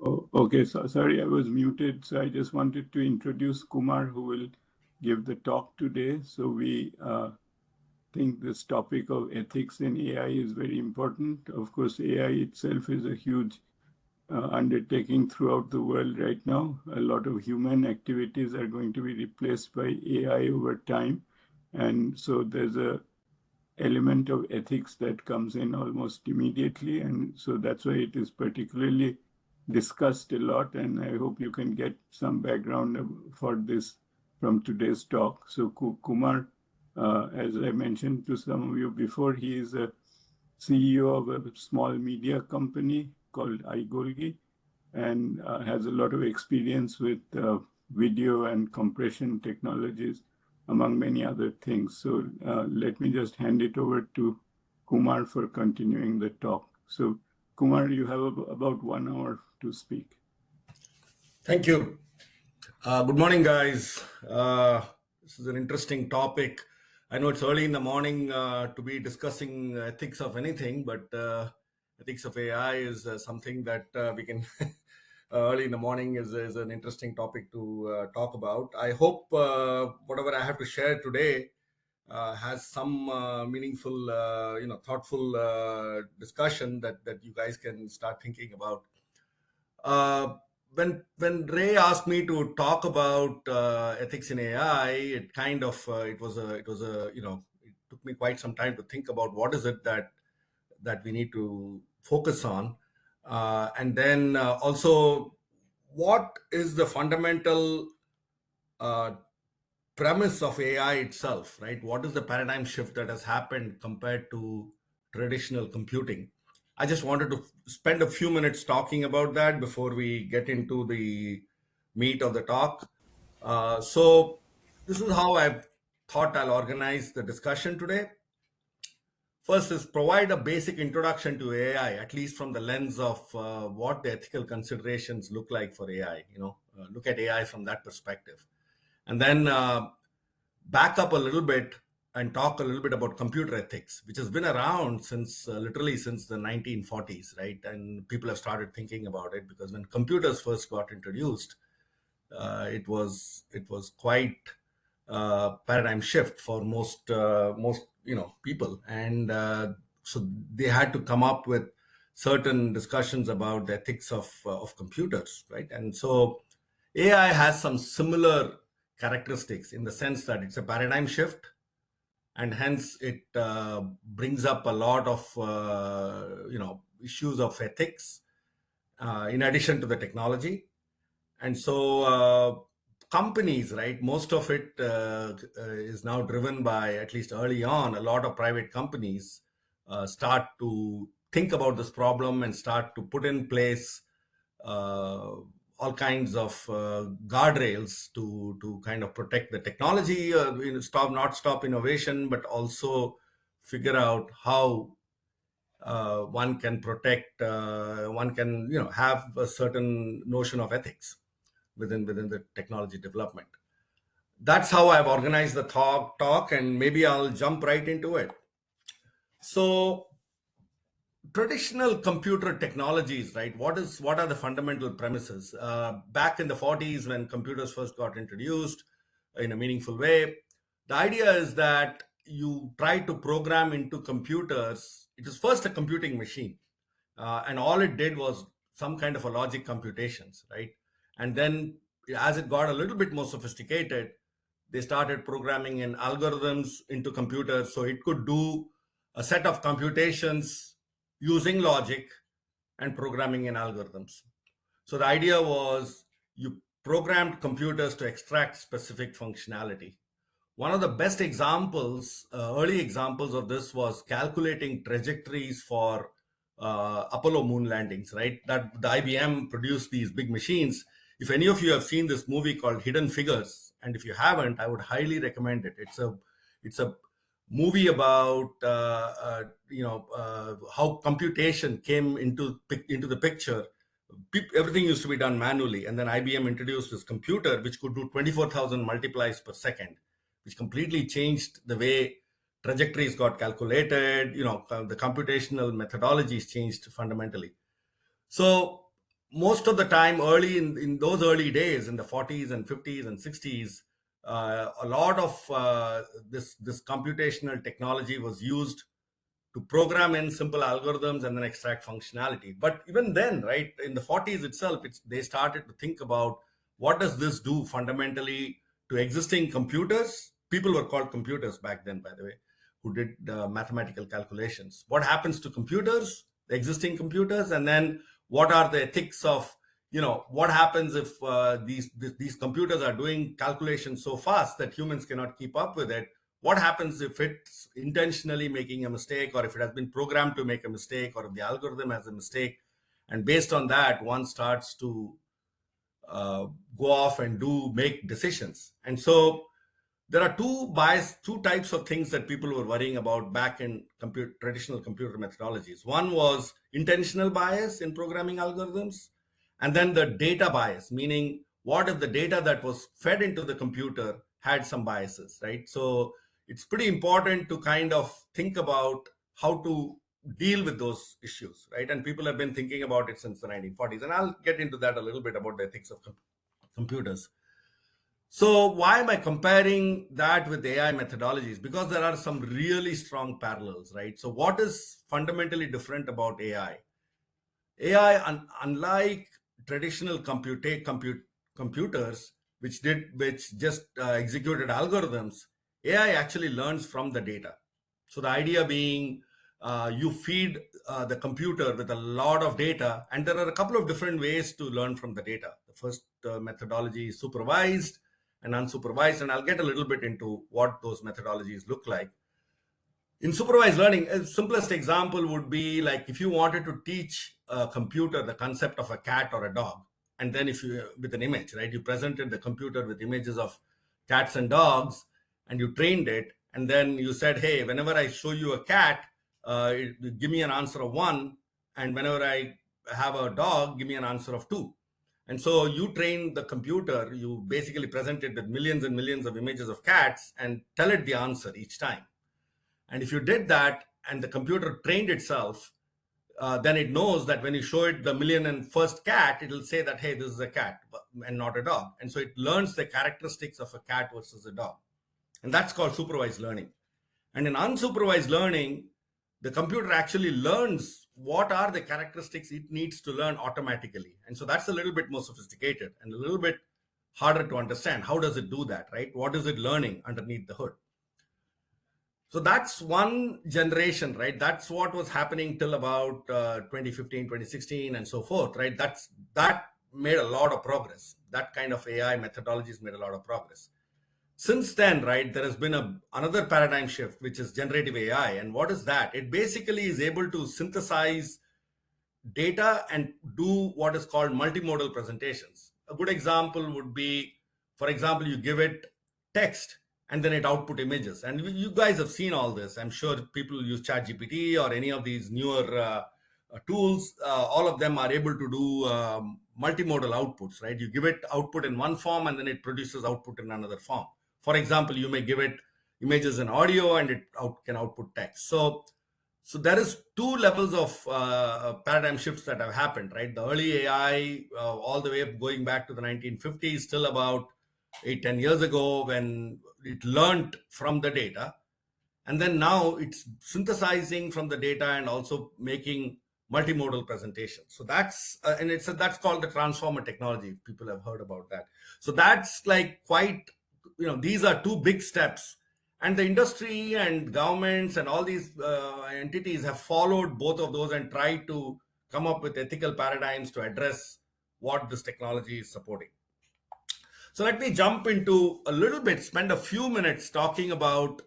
Oh, okay, so sorry, I was muted. So I just wanted to introduce Kumar, who will give the talk today. So we think this topic of ethics in AI is very important. Of course, AI itself is a huge undertaking throughout the world right now. A lot of human activities are going to be replaced by AI over time. And so there's a element of ethics that comes in almost immediately. And so that's why it is particularly discussed a lot. And I hope you can get some background for this from today's talk. So Kumar, as I mentioned to some of you before, he is a CEO of a small media company called iGolgi and has a lot of experience with video and compression technologies, among many other things. So let me just hand it over to Kumar for continuing the talk. So Kumar, you have about 1 hour to speak. Thank you. Good morning, guys. This is an interesting topic. I know it's early in the morning to be discussing ethics of anything, but ethics of AI is something that we can early in the morning is an interesting topic to talk about. I hope whatever I have to share today has some meaningful, thoughtful discussion that you guys can start thinking about. When Ray asked me to talk about ethics in AI, it kind of it took me quite some time to think about what is it that we need to focus on, and then also what is the fundamental premise of AI itself, right? What is the paradigm shift that has happened compared to traditional computing? I just wanted to spend a few minutes talking about that before we get into the meat of the talk. So this is how I've thought I'll organize the discussion today. First is provide a basic introduction to AI, at least from the lens of what the ethical considerations look like for AI. Look at AI from that perspective, and then back up a little bit and talk a little bit about computer ethics, which has been around since literally since the 1940s, right? And people have started thinking about it because when computers first got introduced, it was quite paradigm shift for most people, and so they had to come up with certain discussions about the ethics of computers, right? And so AI has some similar characteristics in the sense that it's a paradigm shift, and hence it brings up a lot of issues of ethics in addition to the technology. And so companies, right, most of it is now driven by, at least early on, a lot of private companies start to think about this problem and start to put in place all kinds of guardrails to kind of protect the technology, not stop innovation, but also figure out how one can protect, one can have a certain notion of ethics within the technology development. That's how I've organized the talk, and maybe I'll jump right into it. So traditional computer technologies, right? What are the fundamental premises? Back in the 40s, when computers first got introduced in a meaningful way, the idea is that you try to program into computers. It was first a computing machine, and all it did was some kind of a logic computations, right? And then as it got a little bit more sophisticated, they started programming in algorithms into computers so it could do a set of computations using logic and programming in algorithms. So the idea was you programmed computers to extract specific functionality. One of the best examples, early examples of this, was calculating trajectories for Apollo moon landings, right? That the IBM produced these big machines. If any of you have seen this movie called Hidden Figures, and if you haven't, I would highly recommend it. It's a movie about how computation came into the picture. Everything used to be done manually, and then IBM introduced this computer which could do 24,000 multiplies per second, which completely changed the way trajectories got calculated. The computational methodologies changed fundamentally. So most of the time, early in those early days, in the 40s and 50s and 60s, a lot of this computational technology was used to program in simple algorithms and then extract functionality. But even then, right, in the 40s itself, they started to think about what does this do fundamentally to existing computers. People were called computers back then, by the way, who did mathematical calculations. What happens to computers, the existing computers, and then what are the ethics of, what happens if these computers are doing calculations so fast that humans cannot keep up with it? What happens if it's intentionally making a mistake, or if it has been programmed to make a mistake, or if the algorithm has a mistake? And based on that, one starts to go off and make decisions. And so there are two types of things that people were worrying about back in traditional computer methodologies. One was intentional bias in programming algorithms, and then the data bias, meaning what if the data that was fed into the computer had some biases, right? So it's pretty important to kind of think about how to deal with those issues, right? And people have been thinking about it since the 1940s, and I'll get into that a little bit about the ethics of computers. So why am I comparing that with AI methodologies? Because there are some really strong parallels, right? So what is fundamentally different about AI? AI, unlike traditional computers, which just executed algorithms, AI actually learns from the data. So the idea being, you feed the computer with a lot of data, and there are a couple of different ways to learn from the data. The first methodology is supervised and unsupervised, and I'll get a little bit into what those methodologies look like. In supervised learning, a simplest example would be like if you wanted to teach a computer the concept of a cat or a dog, and then if you, with an image, right, you presented the computer with images of cats and dogs, and you trained it, and then you said, hey, whenever I show you a cat, give me an answer of 1, and whenever I have a dog, give me an answer of 2. And so you train the computer, you basically present it with millions and millions of images of cats and tell it the answer each time. And if you did that and the computer trained itself, then it knows that when you show it the million and first cat, it'll say that, hey, this is a cat and not a dog. And so it learns the characteristics of a cat versus a dog. And that's called supervised learning. And in unsupervised learning, the computer actually learns what are the characteristics it needs to learn automatically. And so that's a little bit more sophisticated and a little bit harder to understand. How does it do that, right? What is it learning underneath the hood? So that's one generation, right? That's what was happening till about 2015, 2016, and so forth, right? That made a lot of progress. That kind of AI methodologies made a lot of progress. Since then, right, there has been another paradigm shift, which is generative AI. And what is that? It basically is able to synthesize data and do what is called multimodal presentations. A good example would be, for example, you give it text and then it output images. And you guys have seen all this. I'm sure people use ChatGPT or any of these newer tools. All of them are able to do multimodal outputs, right? You give it output in one form and then it produces output in another form. For example, you may give it images and audio and it can output text. So there is two levels of paradigm shifts that have happened, right? The early AI, all the way up going back to the 1950s, till about 8-10 years ago, when it learned from the data. And then now it's synthesizing from the data and also making multimodal presentations. So that's that's called the transformer technology. People have heard about that. So that's like quite, these are two big steps, and the industry and governments and all these entities have followed both of those and tried to come up with ethical paradigms to address what this technology is supporting. So let me jump into a little bit, spend a few minutes talking about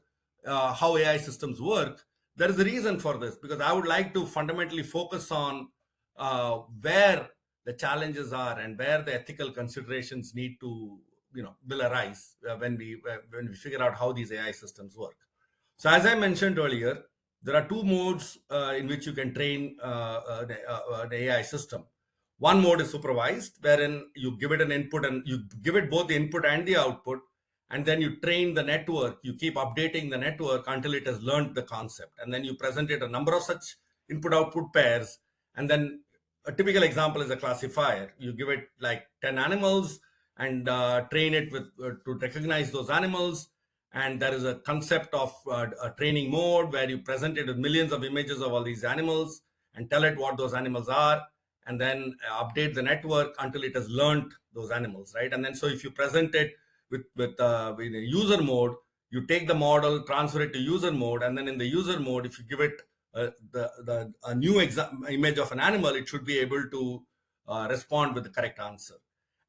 how AI systems work. There is a reason for this, because I would like to fundamentally focus on where the challenges are and where the ethical considerations need to, will arise when we figure out how these AI systems work. So as I mentioned earlier, there are two modes in which you can train an AI system. One mode is supervised, wherein you give it an input and you give it both the input and the output, and then you train the network. You keep updating the network until it has learned the concept, and then you present it a number of such input-output pairs, and then a typical example is a classifier. You give it like 10 animals and train it with to recognize those animals. And there is a concept of a training mode where you present it with millions of images of all these animals and tell it what those animals are, and then update the network until it has learned those animals, right? And then so if you present it with a user mode, you take the model, transfer it to user mode, and then in the user mode, if you give it a new image of an animal, it should be able to respond with the correct answer.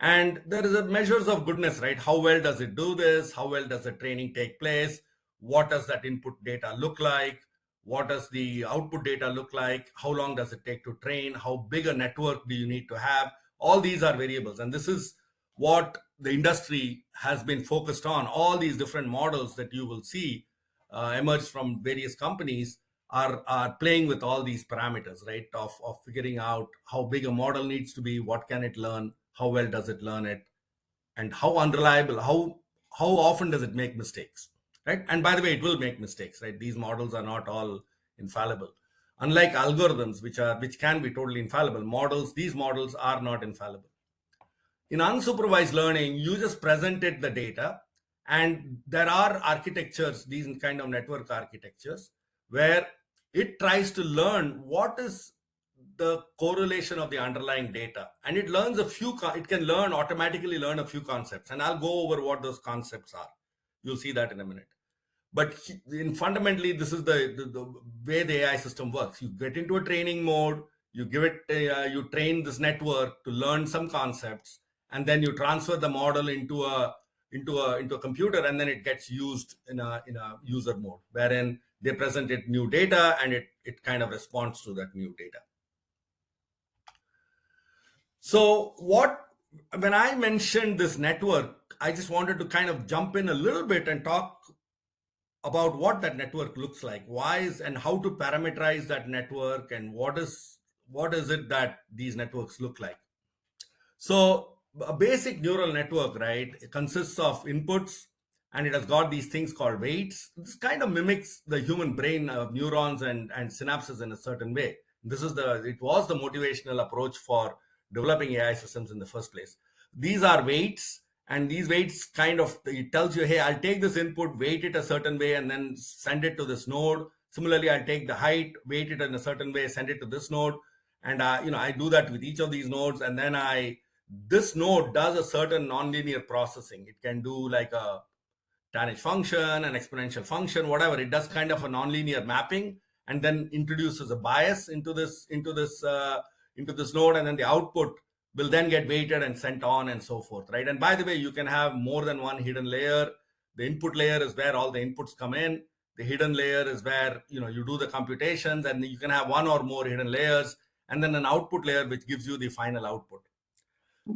And there is a measures of goodness, right? How well does it do this? How well does the training take place? What does that input data look like? What does the output data look like? How long does it take to train? How big a network do you need to have? All these are variables, and this is what the industry has been focused on. All these different models that you will see emerge from various companies are playing with all these parameters, right? Of figuring out how big a model needs to be, what can it learn, how well does it learn it, and how unreliable, how often does it make mistakes, right? And by the way, it will make mistakes, right? These models are not all infallible. Unlike algorithms, which can be totally infallible, these models are not infallible. In unsupervised learning, you just presented the data, and there are architectures, these kind of network architectures, where it tries to learn what is the correlation of the underlying data, and it learns it can automatically learn a few concepts, and I'll go over what those concepts are. You'll see that in a minute. But fundamentally, this is the way the AI system works. You get into a training mode, you give it, you train this network to learn some concepts, and then you transfer the model into a computer, and then it gets used in a user mode, wherein they present it new data, and it kind of responds to that new data. So when I mentioned this network, I just wanted to kind of jump in a little bit and talk about what that network looks like, and how to parameterize that network, and what is it that these networks look like. So a basic neural network, right, it consists of inputs, and it has got these things called weights. This kind of mimics the human brain of neurons and synapses in a certain way. It was the motivational approach for developing AI systems in the first place. These are weights, and these weights it tells you, hey, I'll take this input, weight it a certain way, and then send it to this node. Similarly, I'll take the height, weight it in a certain way, send it to this node. And I do that with each of these nodes, and then this node does a certain nonlinear processing. It can do like a tanh function, an exponential function, whatever. It does kind of a nonlinear mapping, and then introduces a bias into this node, and then the output will then get weighted and sent on and so forth, right? And by the way, you can have more than one hidden layer. The input layer is where all the inputs come in. The hidden layer is where you do the computations, and you can have one or more hidden layers, and then an output layer which gives you the final output.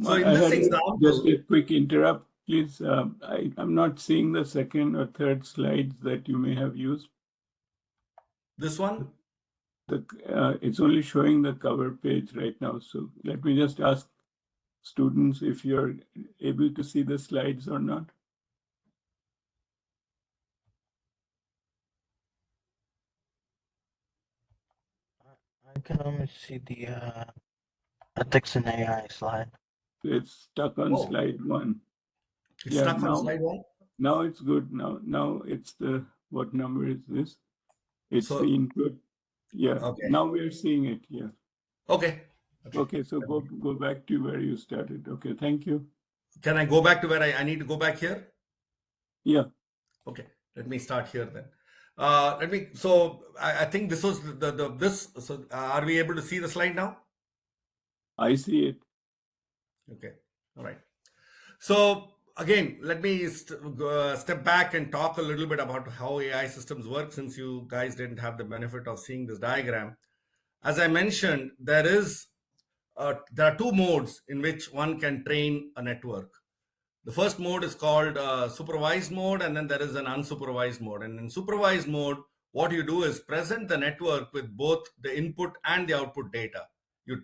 So in this example, just a quick interrupt, please. I'm not seeing the second or third slides that you may have used. This one? It's only showing the cover page right now. So let me just ask students if you're able to see the slides or not. I can only see the ethics in AI slide. It's stuck on slide 1. It's stuck on slide 1? Now it's good. Now it's what number is this? It's the input. Yeah. Okay. Now we're seeing it. Yeah. Okay. Okay. So go back to where you started. Okay. Thank you. Can I go back to where I need to go back here? Yeah. Okay. Let me start here then. So I think this was so are we able to see the slide now? I see it. Okay. All right. So again, let me step back and talk a little bit about how AI systems work, since you guys didn't have the benefit of seeing this diagram. As I mentioned, there are two modes in which one can train a network. The first mode is called supervised mode, and then there is an unsupervised mode. And in supervised mode, what you do is present the network with both the input and the output data.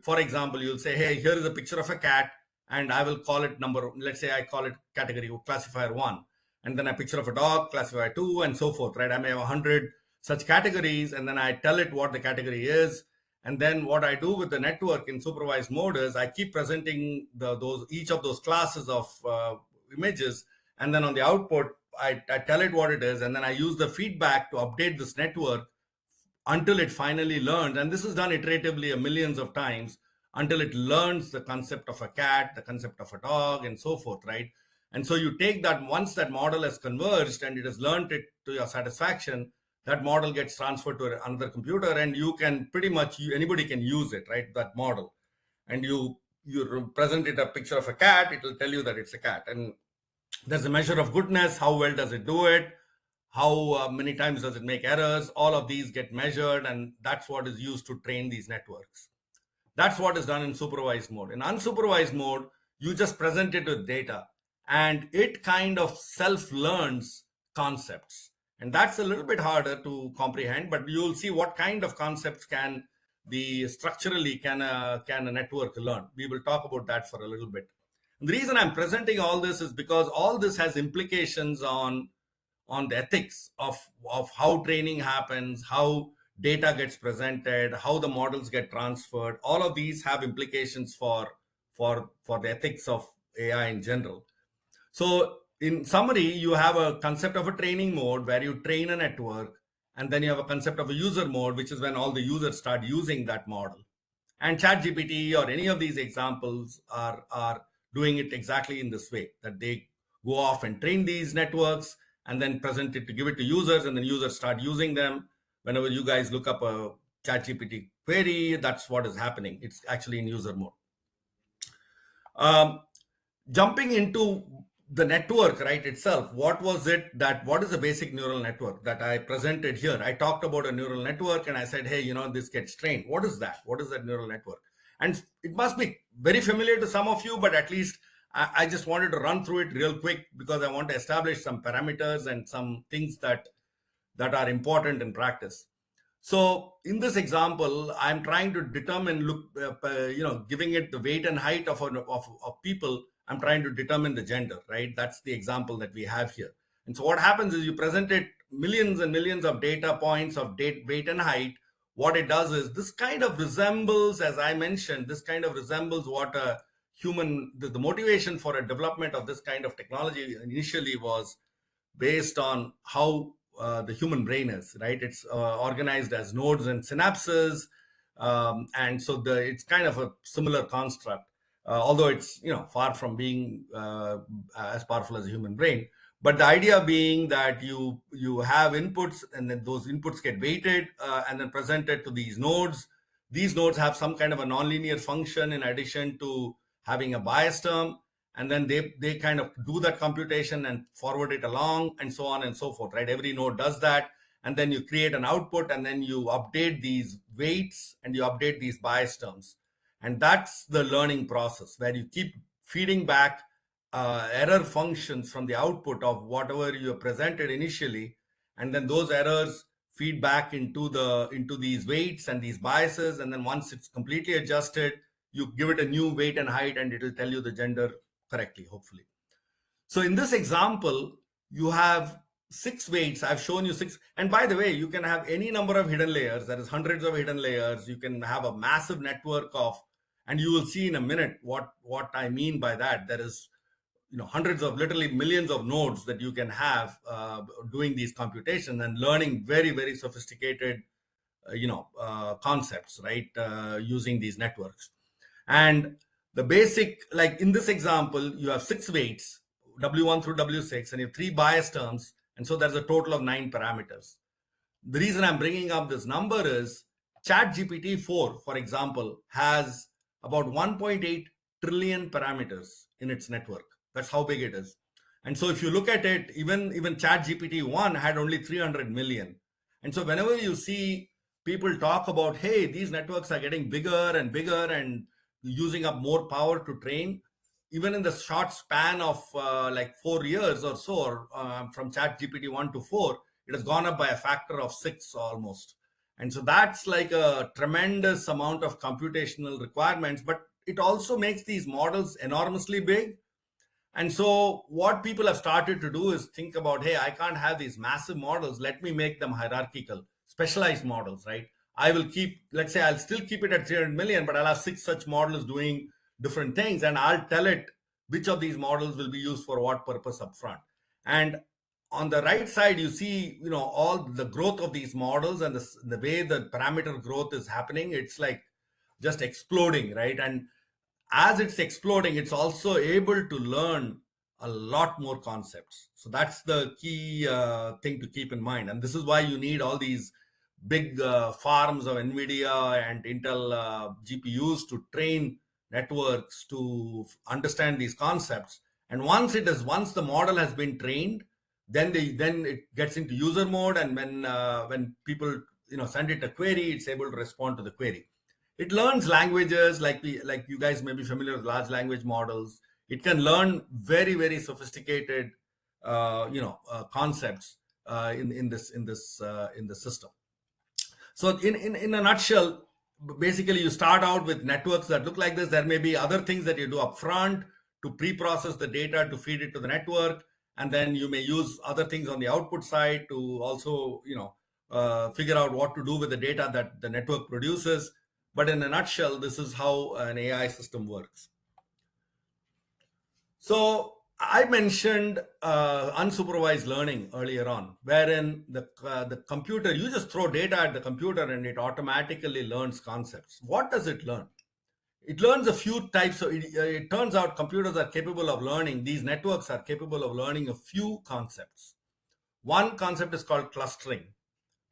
For example, you'll say, hey, here is a picture of a cat, and I will call it number, let's say I call it category classifier 1, and then a picture of a dog, classifier 2, and so forth, right? I may have 100 such categories, and then I tell it what the category is, And then what I do with the network in supervised mode is I keep presenting each of those classes of images, and then on the output, I tell it what it is, and then I use the feedback to update this network until it finally learns. And this is done iteratively millions of times until it learns the concept of a cat, the concept of a dog, and so forth, right? And so you take that, once that model has converged and it has learned it to your satisfaction, that model gets transferred to another computer, and you can pretty much, anybody can use it, right? That model. And you present it a picture of a cat, it will tell you that it's a cat. And there's a measure of goodness. How well does it do it? How many times does it make errors? All of these get measured, and that's what is used to train these networks. That's what is done in supervised mode. In unsupervised mode, you just present it with data, and it kind of self-learns concepts. And that's a little bit harder to comprehend, but you'll see what kind of concepts can a network learn. We will talk about that for a little bit. And the reason I'm presenting all this is because all this has implications on the ethics of how training happens, how data gets presented, how the models get transferred. All of these have implications for the ethics of AI in general. So in summary, you have a concept of a training mode where you train a network, and then you have a concept of a user mode, which is when all the users start using that model. And ChatGPT or any of these examples are doing it exactly in this way, that they go off and train these networks and then present it to give it to users, and then users start using them. Whenever you guys look up a ChatGPT query, that's what is happening. It's actually in user mode. Jumping into the network, right, itself, what is the basic neural network that I presented here? I talked about a neural network and I said, hey, this gets trained. What is that? What is that neural network? And it must be very familiar to some of you, but at least I just wanted to run through it real quick because I want to establish some parameters and some things that are important in practice. So in this example, I'm trying to determine, giving it the weight and height of people, I'm trying to determine the gender, right? That's the example that we have here. And so what happens is you present it millions and millions of data points of weight and height. What it does is this kind of resembles, as I mentioned, what a human, the motivation for a development of this kind of technology initially was based on how the human brain is, right? It's organized as nodes and synapses. And so it's kind of a similar construct, although it's, far from being as powerful as a human brain. But the idea being that you have inputs, and then those inputs get weighted and then presented to these nodes. These nodes have some kind of a nonlinear function in addition to having a bias term. And then they kind of do that computation and forward it along, and so on and so forth, right? Every node does that. And then you create an output, and then you update these weights and you update these bias terms. And that's the learning process, where you keep feeding back error functions from the output of whatever you presented initially. And then those errors feed back into these weights and these biases. And then once it's completely adjusted, you give it a new weight and height, and it will tell you the gender correctly, hopefully. So in this example, you have 6 weights. I've shown you 6. And by the way, you can have any number of hidden layers. There is hundreds of hidden layers. You can have a massive network and you will see in a minute what I mean by that. There is, hundreds of, literally millions of nodes that you can have doing these computations and learning very, very sophisticated, concepts, right? Using these networks. And the basic, like in this example, you have 6 weights, W1 through W6, and you have 3 bias terms. And so there's a total of 9 parameters. The reason I'm bringing up this number is ChatGPT 4, for example, has about 1.8 trillion parameters in its network. That's how big it is. And so if you look at it, even ChatGPT 1 had only 300 million. And so whenever you see people talk about, hey, these networks are getting bigger and bigger and using up more power to train, even in the short span of like 4 years or so, from ChatGPT 1 to 4, it has gone up by a factor of 6 almost. And so that's like a tremendous amount of computational requirements, but it also makes these models enormously big. And so what people have started to do is think about, hey, I can't have these massive models. Let me make them hierarchical, specialized models, right? I will keep, let's say I'll still keep it at 300 million, but I'll have 6 such models doing different things, and I'll tell it which of these models will be used for what purpose upfront. And on the right side, you see, all the growth of these models and the way the parameter growth is happening. It's like just exploding, right? And as it's exploding, it's also able to learn a lot more concepts. So that's the key thing to keep in mind. And this is why you need all these big farms of NVIDIA and Intel GPUs to train networks to understand these concepts. And once the model has been trained, then it gets into user mode, and when people send it a query, it's able to respond to the query. It learns languages, like you guys may be familiar with large language models. It can learn very, very sophisticated concepts in the system. So in a nutshell, basically you start out with networks that look like this. There may be other things that you do up front to pre-process the data to feed it to the network, and then you may use other things on the output side to also figure out what to do with the data that the network produces. But in a nutshell, this is how an AI system works. So I mentioned unsupervised learning earlier on, wherein the computer, you just throw data at the computer and it automatically learns concepts. What does it learn? It learns a few types. So it turns out computers are capable of learning, these networks are capable of learning a few concepts. One concept is called clustering,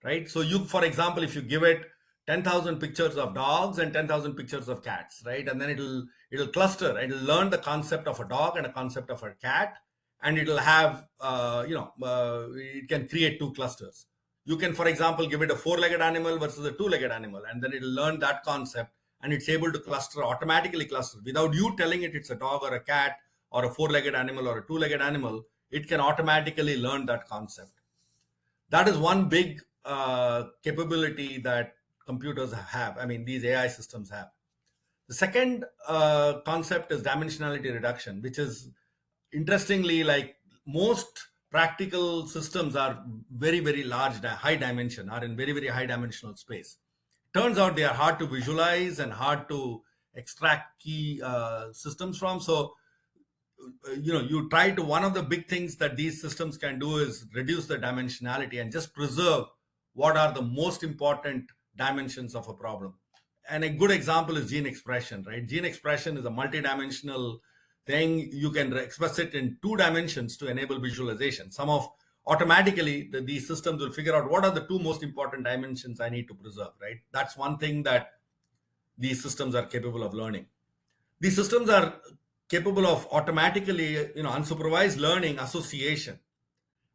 right? So for example, if you give it 10,000 pictures of dogs and 10,000 pictures of cats, right? And then it'll cluster, it'll learn the concept of a dog and a concept of a cat, and it'll have, it can create two clusters. You can, for example, give it a 4-legged animal versus a 2-legged animal, and then it'll learn that concept, and it's able to automatically cluster. Without you telling it it's a dog or a cat or a 4-legged animal or a 2-legged animal, it can automatically learn that concept. That is one big capability that computers have. I mean, these AI systems have. The second concept is dimensionality reduction, which is interestingly, like most practical systems are very, very large, high dimension, are in very, very high dimensional space. Turns out they are hard to visualize and hard to extract key systems from. So, one of the big things that these systems can do is reduce the dimensionality and just preserve what are the most important dimensions of a problem. And a good example is gene expression, right? Gene expression is a multidimensional thing. You can express it in 2 dimensions to enable visualization. Automatically, these systems will figure out what are the 2 most important dimensions I need to preserve, right? That's one thing that these systems are capable of learning. These systems are capable of automatically, unsupervised learning association.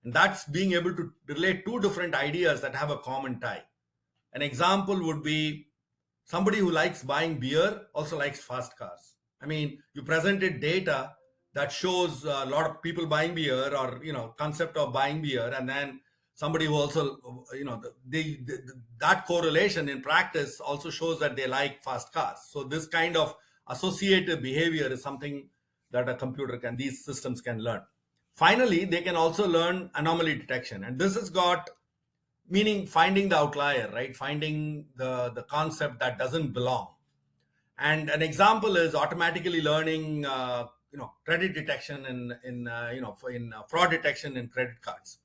And that's being able to relate 2 different ideas that have a common tie. An example would be somebody who likes buying beer also likes fast cars. I mean, you presented data that shows a lot of people buying beer, or concept of buying beer, and then somebody who also that correlation in practice also shows that they like fast cars. So this kind of associative behavior is something that these systems can learn. Finally, they can also learn anomaly detection, and this has got meaning finding the outlier, right? Finding the concept that doesn't belong. And an example is automatically learning, credit detection in fraud detection in credit cards.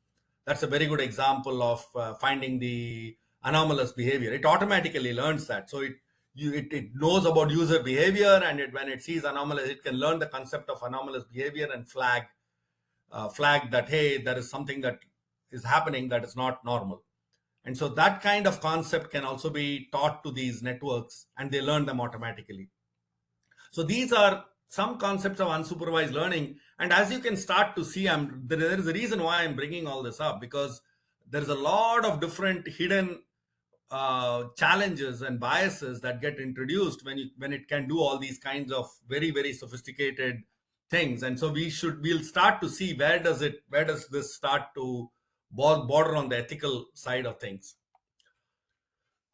That's a very good example of finding the anomalous behavior. It automatically learns that. So it knows about user behavior, and when it sees anomalous, it can learn the concept of anomalous behavior and flag that, hey, there is something that is happening that is not normal. And so that kind of concept can also be taught to these networks, and they learn them automatically. So these are some concepts of unsupervised learning. And as you can start to see, there is a reason why I'm bringing all this up, because there's a lot of different hidden challenges and biases that get introduced when it can do all these kinds of very, very sophisticated things. And so we'll start to see where does this start to border on the ethical side of things.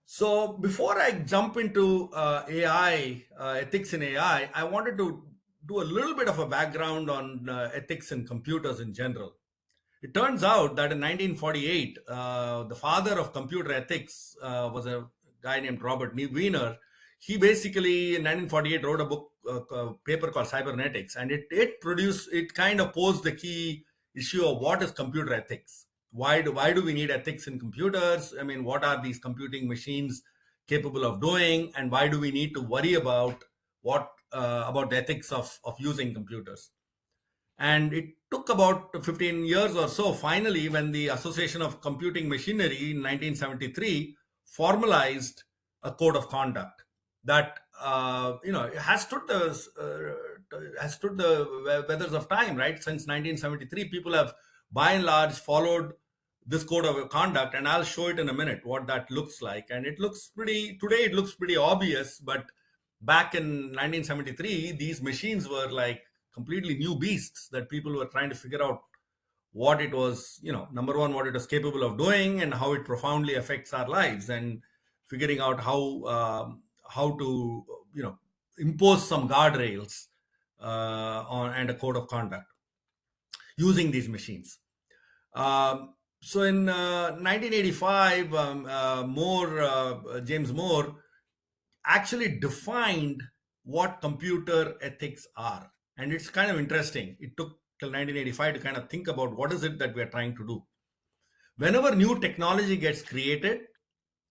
So before I jump into AI, ethics in AI, I wanted to do a little bit of a background on ethics in computers in general. It turns out that in 1948, the father of computer ethics was a guy named Robert Wiener. He basically in 1948 wrote a book, paper called Cybernetics, and it kind of posed the key issue of what is computer ethics. Why do we need ethics in computers? I mean, what are these computing machines capable of doing, and why do we need to worry about about the ethics of using computers? And it took about 15 years or so, finally, when the Association of Computing Machinery in 1973 formalized a code of conduct that has stood the weathers of time, right? Since 1973, people have by and large followed this code of conduct, and I'll show it in a minute what that looks like. And it looks pretty today, it looks pretty obvious, but back in 1973, these machines were like completely new beasts that people were trying to figure out what it was, number one, what it was capable of doing and how it profoundly affects our lives, and figuring out how to impose some guardrails on and a code of conduct using these machines. So in 1985, James Moore actually defined what computer ethics are. And it's kind of interesting. It took till 1985 to kind of think about what is it that we're trying to do. Whenever new technology gets created,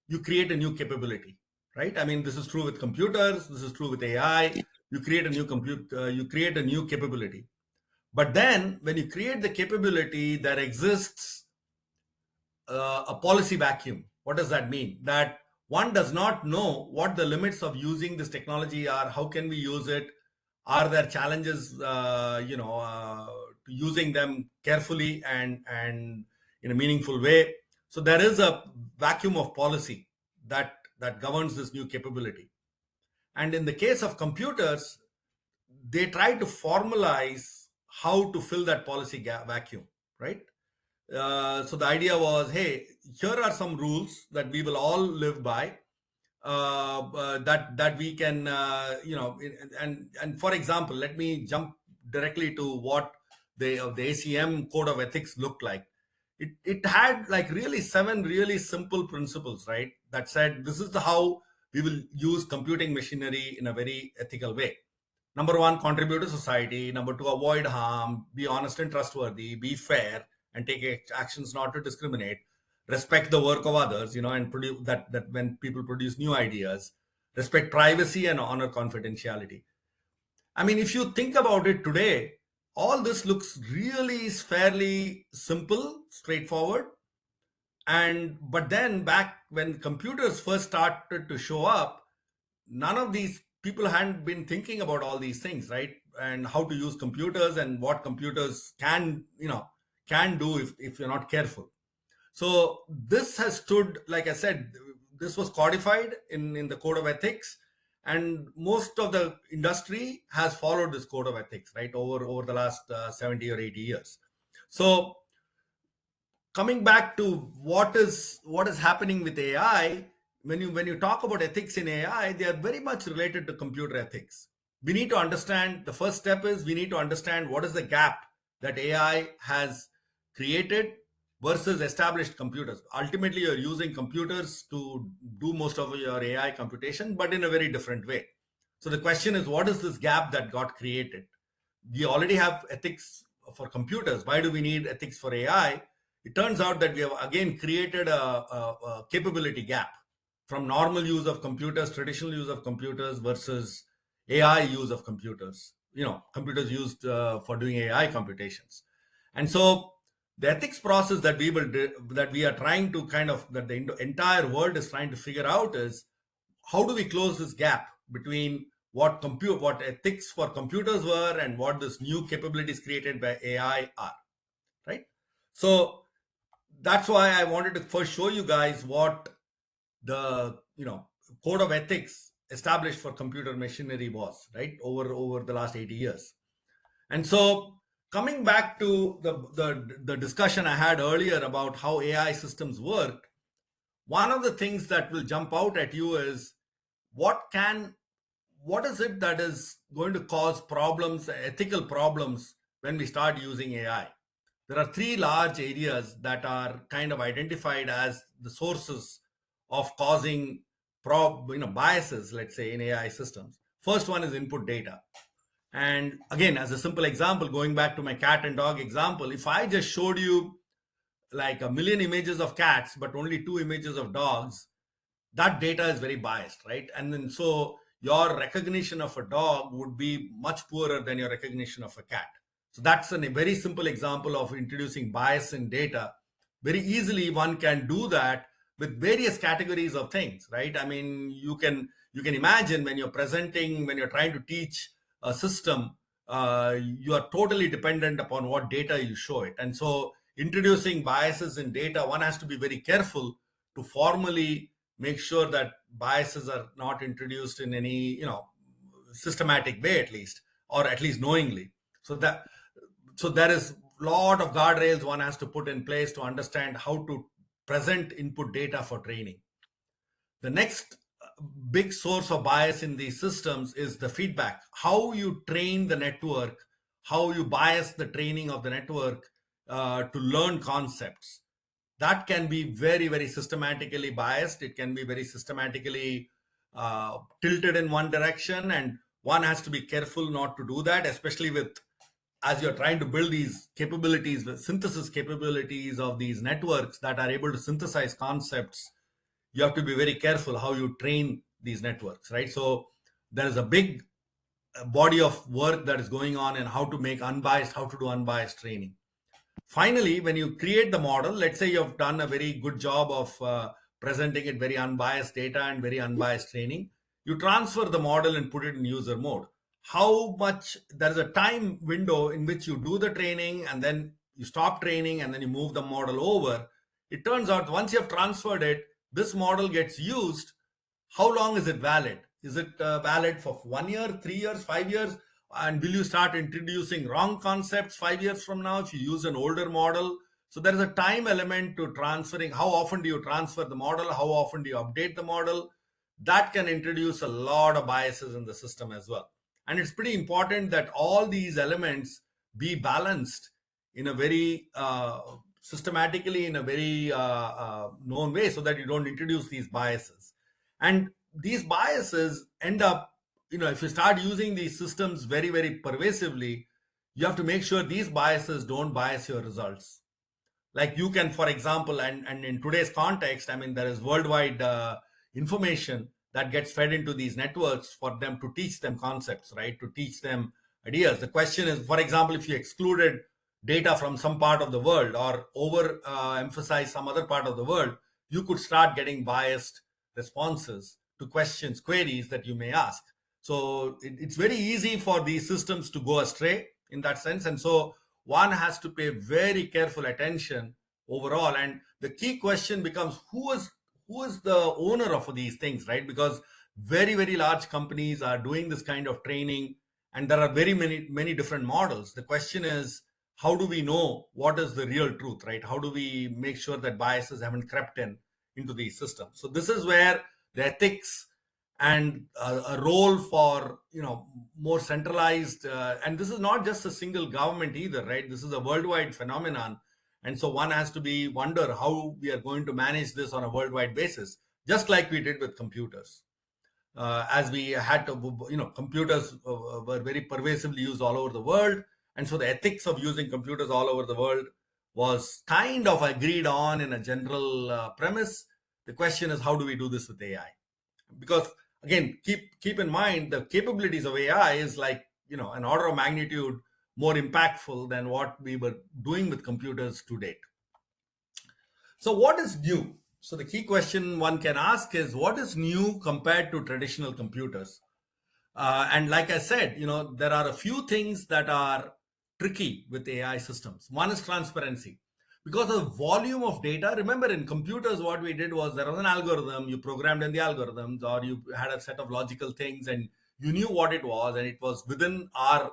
you create a new capability, right? I mean, this is true with computers. This is true with AI. You create a new capability. But then when you create the capability, there exists a policy vacuum. What does that mean? That one does not know what the limits of using this technology are. How can we use it? Are there challenges, to using them carefully and in a meaningful way? So there is a vacuum of policy that governs this new capability. And in the case of computers, they try to formalize how to fill that policy vacuum, right? So the idea was, hey, here are some rules that we will all live by, that we can, and for example, let me jump directly to what the ACM code of ethics looked like. It had like really 7 really simple principles, right? That said, this is how we will use computing machinery in a very ethical way. Number 1, contribute to society. Number 2, avoid harm, be honest and trustworthy, be fair, and take actions not to discriminate. Respect the work of others, and produce that when people produce new ideas. Respect privacy and honor confidentiality. I mean, if you think about it today, all this looks really fairly simple, straightforward. But then back when computers first started to show up, none of these people hadn't been thinking about all these things, right? And how to use computers and what computers can do if you're not careful. So this has stood, like I said, this was codified in the code of ethics, and most of the industry has followed this code of ethics, right, over the last 70 or 80 years. So coming back to what is happening with AI, when you talk about ethics in AI, they are very much related to computer ethics. We need to understand, the first step is we need to understand what is the gap that AI has created versus established computers. Ultimately, you're using computers to do most of your AI computation, but in a very different way. So the question is, what is this gap that got created? We already have ethics for computers. Why do we need ethics for AI? It turns out that we have again created a capability gap from normal use of computers, traditional use of computers versus AI use of computers. Computers used for doing AI computations. And so the ethics process that we are trying to that the entire world is trying to figure out is, how do we close this gap between what ethics for computers were and what this new capabilities created by AI are, right? So that's why I wanted to first show you guys what the code of ethics established for computer machinery was, right, over the last 80 years. And so coming back to the discussion I had earlier about how AI systems work, one of the things that will jump out at you is, what is it that is going to cause problems, ethical problems, when we start using AI? There are 3 large areas that are kind of identified as the sources of causing biases, let's say, in AI systems. First one is input data. And again, as a simple example, going back to my cat and dog example, if I just showed you like a million images of cats, but only 2 images of dogs, that data is very biased, right? And then so your recognition of a dog would be much poorer than your recognition of a cat. So that's a very simple example of introducing bias in data. Very easily, one can do that with various categories of things, right? I mean, you can imagine when you're presenting, when you're trying to teach a system, you are totally dependent upon what data you show it. And so introducing biases in data, one has to be very careful to formally make sure that biases are not introduced in any systematic way, at least, or at least knowingly. So there is a lot of guardrails one has to put in place to understand how to present input data for training. The next big source of bias in these systems is the feedback. How you train the network, how you bias the training of the network to learn concepts. That can be very, very systematically biased. It can be very systematically tilted in one direction, and one has to be careful not to do that, especially as you're trying to build these capabilities, the synthesis capabilities of these networks that are able to synthesize concepts. You have to be very careful how you train these networks, right? So there is a big body of work that is going on in how to do unbiased training. Finally, when you create the model, let's say you've done a very good job of presenting it very unbiased data and very unbiased training, you transfer the model and put it in user mode. How much, there is a time window in which you do the training and then you stop training and then you move the model over. It turns out once you have transferred it, this model gets used. How long is it valid? Is it valid for 1 year, 3 years, 5 years? And will you start introducing wrong concepts 5 years from now if you use an older model? So there is a time element to transferring. How often do you transfer the model? How often do you update the model? That can introduce a lot of biases in the system as well. And it's pretty important that all these elements be balanced in a very systematically, in a very known way, so that you don't introduce these biases. And these biases end up, if you start using these systems very, very pervasively, you have to make sure these biases don't bias your results. Like you can, for example, and in today's context, I mean, there is worldwide information that gets fed into these networks for them to teach them concepts, right? To teach them ideas. The question is, for example, if you excluded data from some part of the world or over emphasize some other part of the world, you could start getting biased responses to questions, queries that you may ask. So it's very easy for these systems to go astray in that sense. And so one has to pay very careful attention overall. And the key question becomes, who is the owner of these things, right? Because very, very large companies are doing this kind of training, and there are very many different models. The question is, how do we know what is the real truth, right? How do we make sure that biases haven't crept into these systems? So this is where the ethics and a role for more centralized, and this is not just a single government either, right? This is a worldwide phenomenon. And so one has to wonder how we are going to manage this on a worldwide basis, just like we did with computers. As we had to, computers were very pervasively used all over the world. And so the ethics of using computers all over the world was kind of agreed on in a general premise. The question is, how do we do this with AI? Because again, keep in mind, the capabilities of AI is like, an order of magnitude more impactful than what we were doing with computers to date. So what is new? So the key question one can ask is, what is new compared to traditional computers? And like I said, there are a few things that are tricky with AI systems. One is transparency. Because of the volume of data, remember in computers, what we did was there was an algorithm, you programmed in the algorithms, or you had a set of logical things and you knew what it was, and it was within our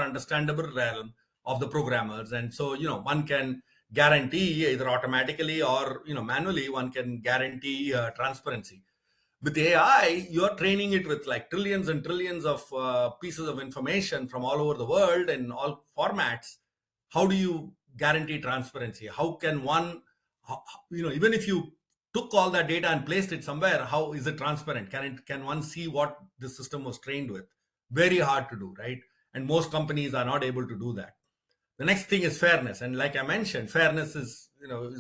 understandable realm of the programmers. And so, one can guarantee either automatically or, manually, one can guarantee transparency. With AI, you're training it with like trillions and trillions of pieces of information from all over the world in all formats. How do you guarantee transparency? How can one, even if you took all that data and placed it somewhere, how is it transparent? Can one see what the system was trained with? Very hard to do, right? And most companies are not able to do that. The next thing is fairness, and like I mentioned, fairness is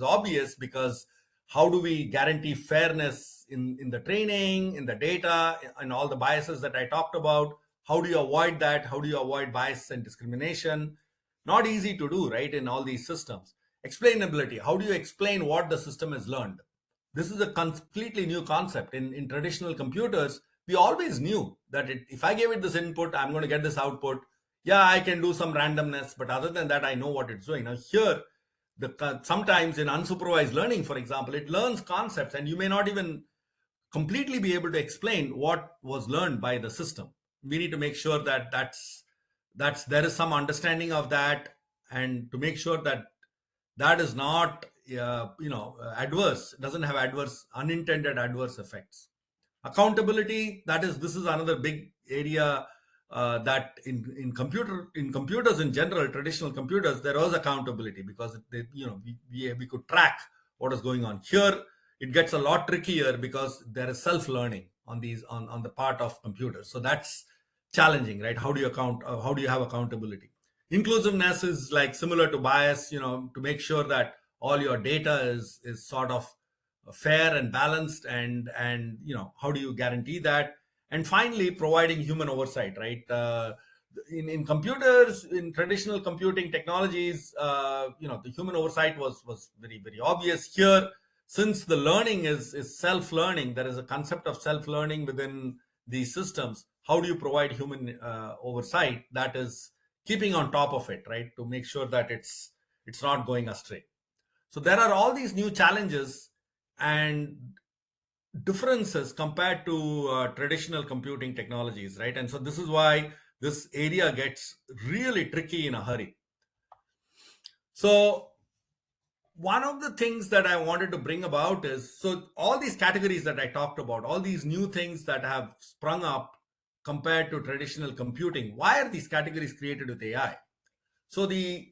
obvious, because how do we guarantee fairness in the training, in the data, and all the biases that I talked about? How do you avoid that? How do you avoid bias and discrimination? Not easy to do, right, in all these systems. Explainability, how do you explain what the system has learned? This is a completely new concept. In traditional computers, we always knew that if I gave it this input, I'm going to get this output. Yeah, I can do some randomness, but other than that, I know what it's doing. Now here, sometimes in unsupervised learning, for example, it learns concepts and you may not even completely be able to explain what was learned by the system. We need to make sure that there is some understanding of that, and to make sure that that is not adverse, doesn't have unintended adverse effects. Accountability, this is another big area, that in computers in general, traditional computers, there was accountability, because we could track what is going on. Here it gets a lot trickier because there is self-learning on the part of computers. So that's challenging, right? How do you have accountability? Inclusiveness is like similar to bias, to make sure that all your data is sort of fair and balanced, and how do you guarantee that? And finally, providing human oversight, right? In computers, in traditional computing technologies, the human oversight was very, very obvious. Here, since the learning is self-learning, there is a concept of self-learning within these systems. How do you provide human oversight that is keeping on top of it, right, to make sure that it's not going astray? So there are all these new challenges and differences compared to traditional computing technologies, right? And so this is why this area gets really tricky in a hurry. So one of the things that I wanted to bring about is, so all these categories that I talked about, all these new things that have sprung up compared to traditional computing, why are these categories created with AI? So the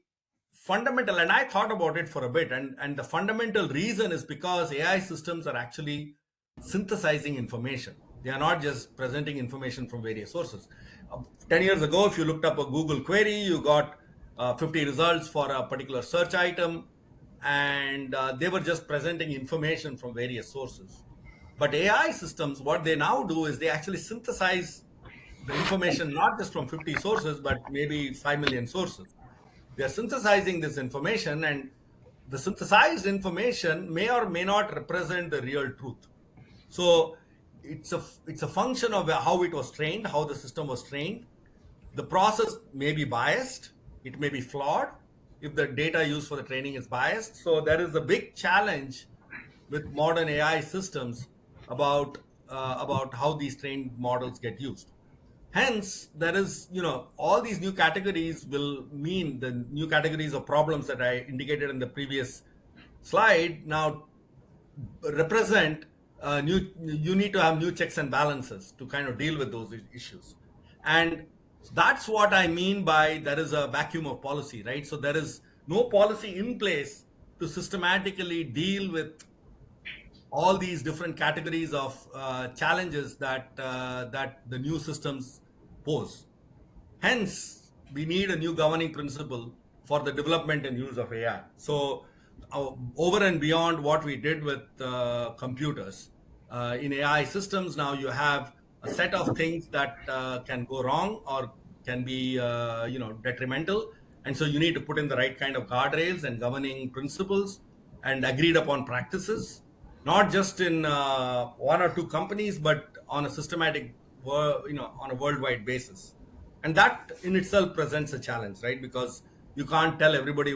fundamental, and I thought about it for a bit, and the fundamental reason is because AI systems are actually synthesizing information. They are not just presenting information from various sources. 10 years ago, if you looked up a Google query, you got 50 results for a particular search item, and they were just presenting information from various sources. But AI systems, what they now do is they actually synthesize the information not just from 50 sources, but maybe 5 million sources. They're synthesizing this information, and the synthesized information may or may not represent the real truth. So it's a function of how it was trained, how the system was trained. The process may be biased, it may be flawed if the data used for the training is biased. So there is a big challenge with modern AI systems about how these trained models get used. Hence, there is, all these new categories will mean the new categories of problems that I indicated in the previous slide now represent you need to have new checks and balances to kind of deal with those issues. And that's what I mean by there is a vacuum of policy, right? So there is no policy in place to systematically deal with all these different categories of challenges that the new systems pose. Hence, we need a new governing principle for the development and use of AI. So, over and beyond what we did with computers, in AI systems, now you have a set of things that can go wrong or can be, detrimental. And so you need to put in the right kind of guardrails and governing principles and agreed upon practices, not just in one or two companies, but on a systematic, on a worldwide basis. And that in itself presents a challenge, right? Because you can't tell everybody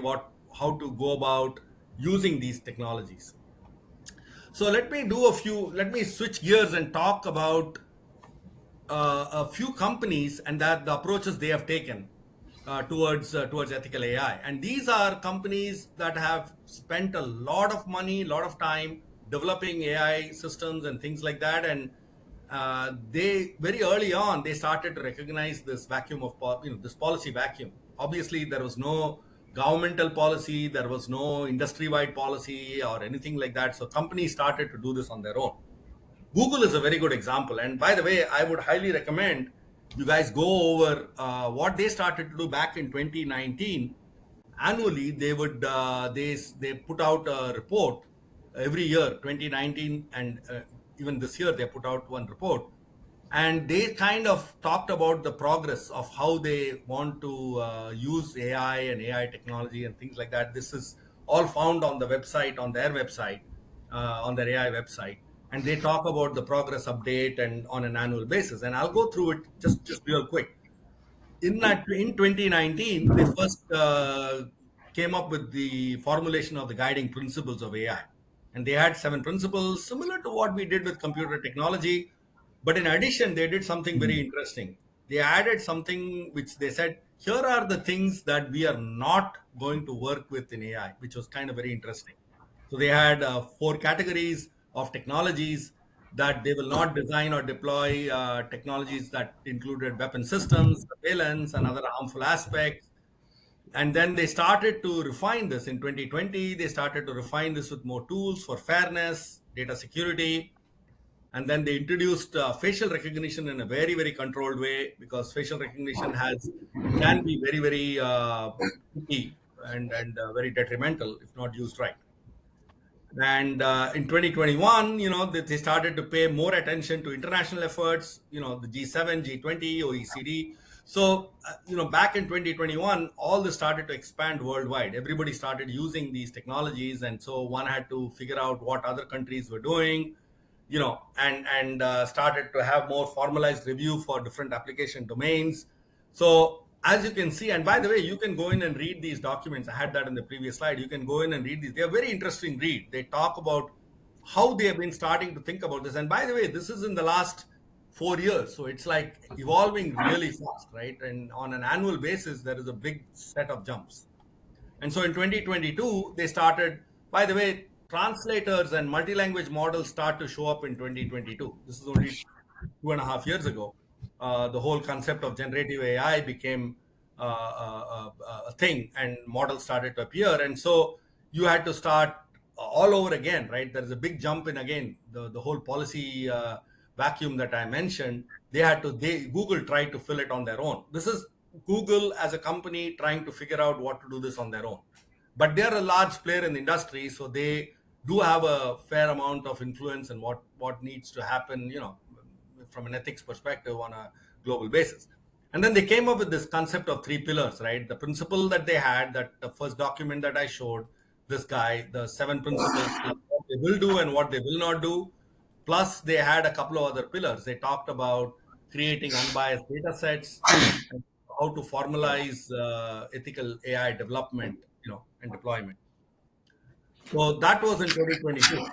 how to go about using these technologies. So let me switch gears and talk about a few companies and that the approaches they have taken towards ethical AI. And these are companies that have spent a lot of money, a lot of time developing AI systems and things like that. And they very early on they started to recognize this vacuum of this policy vacuum. Obviously, there was no governmental policy, there was no industry-wide policy or anything like that. So companies started to do this on their own. Google is a very good example. And by the way, I would highly recommend you guys go over what they started to do back in 2019. Annually, they would they put out a report every year, 2019, and even this year they put out one report, and they kind of talked about the progress of how they want to use AI and AI technology and things like that. This is all found on the website, on their website, on their AI website, and they talk about the progress update and on an annual basis. And I'll go through it just real quick. In 2019, they first came up with the formulation of the guiding principles of AI, and they had 7 principles similar to what we did with computer technology. But in addition, they did something very interesting. They added something which they said, here are the things that we are not going to work with in AI, which was kind of very interesting. So they had 4 categories of technologies that they will not design or deploy, technologies that included weapon systems, surveillance, and other harmful aspects. And then they started to refine this in 2020. They started to refine this with more tools for fairness, data security, and then they introduced facial recognition in a very, very controlled way, because facial recognition can be very, very tricky and very detrimental if not used right. And in 2021, they started to pay more attention to international efforts, the G7, G20, OECD. So, back in 2021, all this started to expand worldwide. Everybody started using these technologies. And so one had to figure out what other countries were doing, and started to have more formalized review for different application domains. So as you can see, and by the way, you can go in and read these documents. I had that in the previous slide. You can go in and read these. They're very interesting read. They talk about how they have been starting to think about this. And by the way, this is in the last 4 years. So it's like evolving really fast, right? And on an annual basis, there is a big set of jumps. And so in 2022, they started, by the way, translators and multi-language models start to show up in 2022. This is only 2.5 years ago. The whole concept of generative AI became a thing, and models started to appear. And so you had to start all over again, right? There is a big jump in, again, the whole policy vacuum that I mentioned. Google tried to fill it on their own. This is Google as a company trying to figure out what to do this on their own. But they're a large player in the industry, so they do have a fair amount of influence in what needs to happen, from an ethics perspective on a global basis. And then they came up with this concept of 3 pillars, right? The principle that they had, that the first document that I showed, this guy, the 7 principles, what they will do and what they will not do. Plus, they had a couple of other pillars. They talked about creating unbiased data sets, and how to formalize ethical AI development, and deployment. So that was in 2022.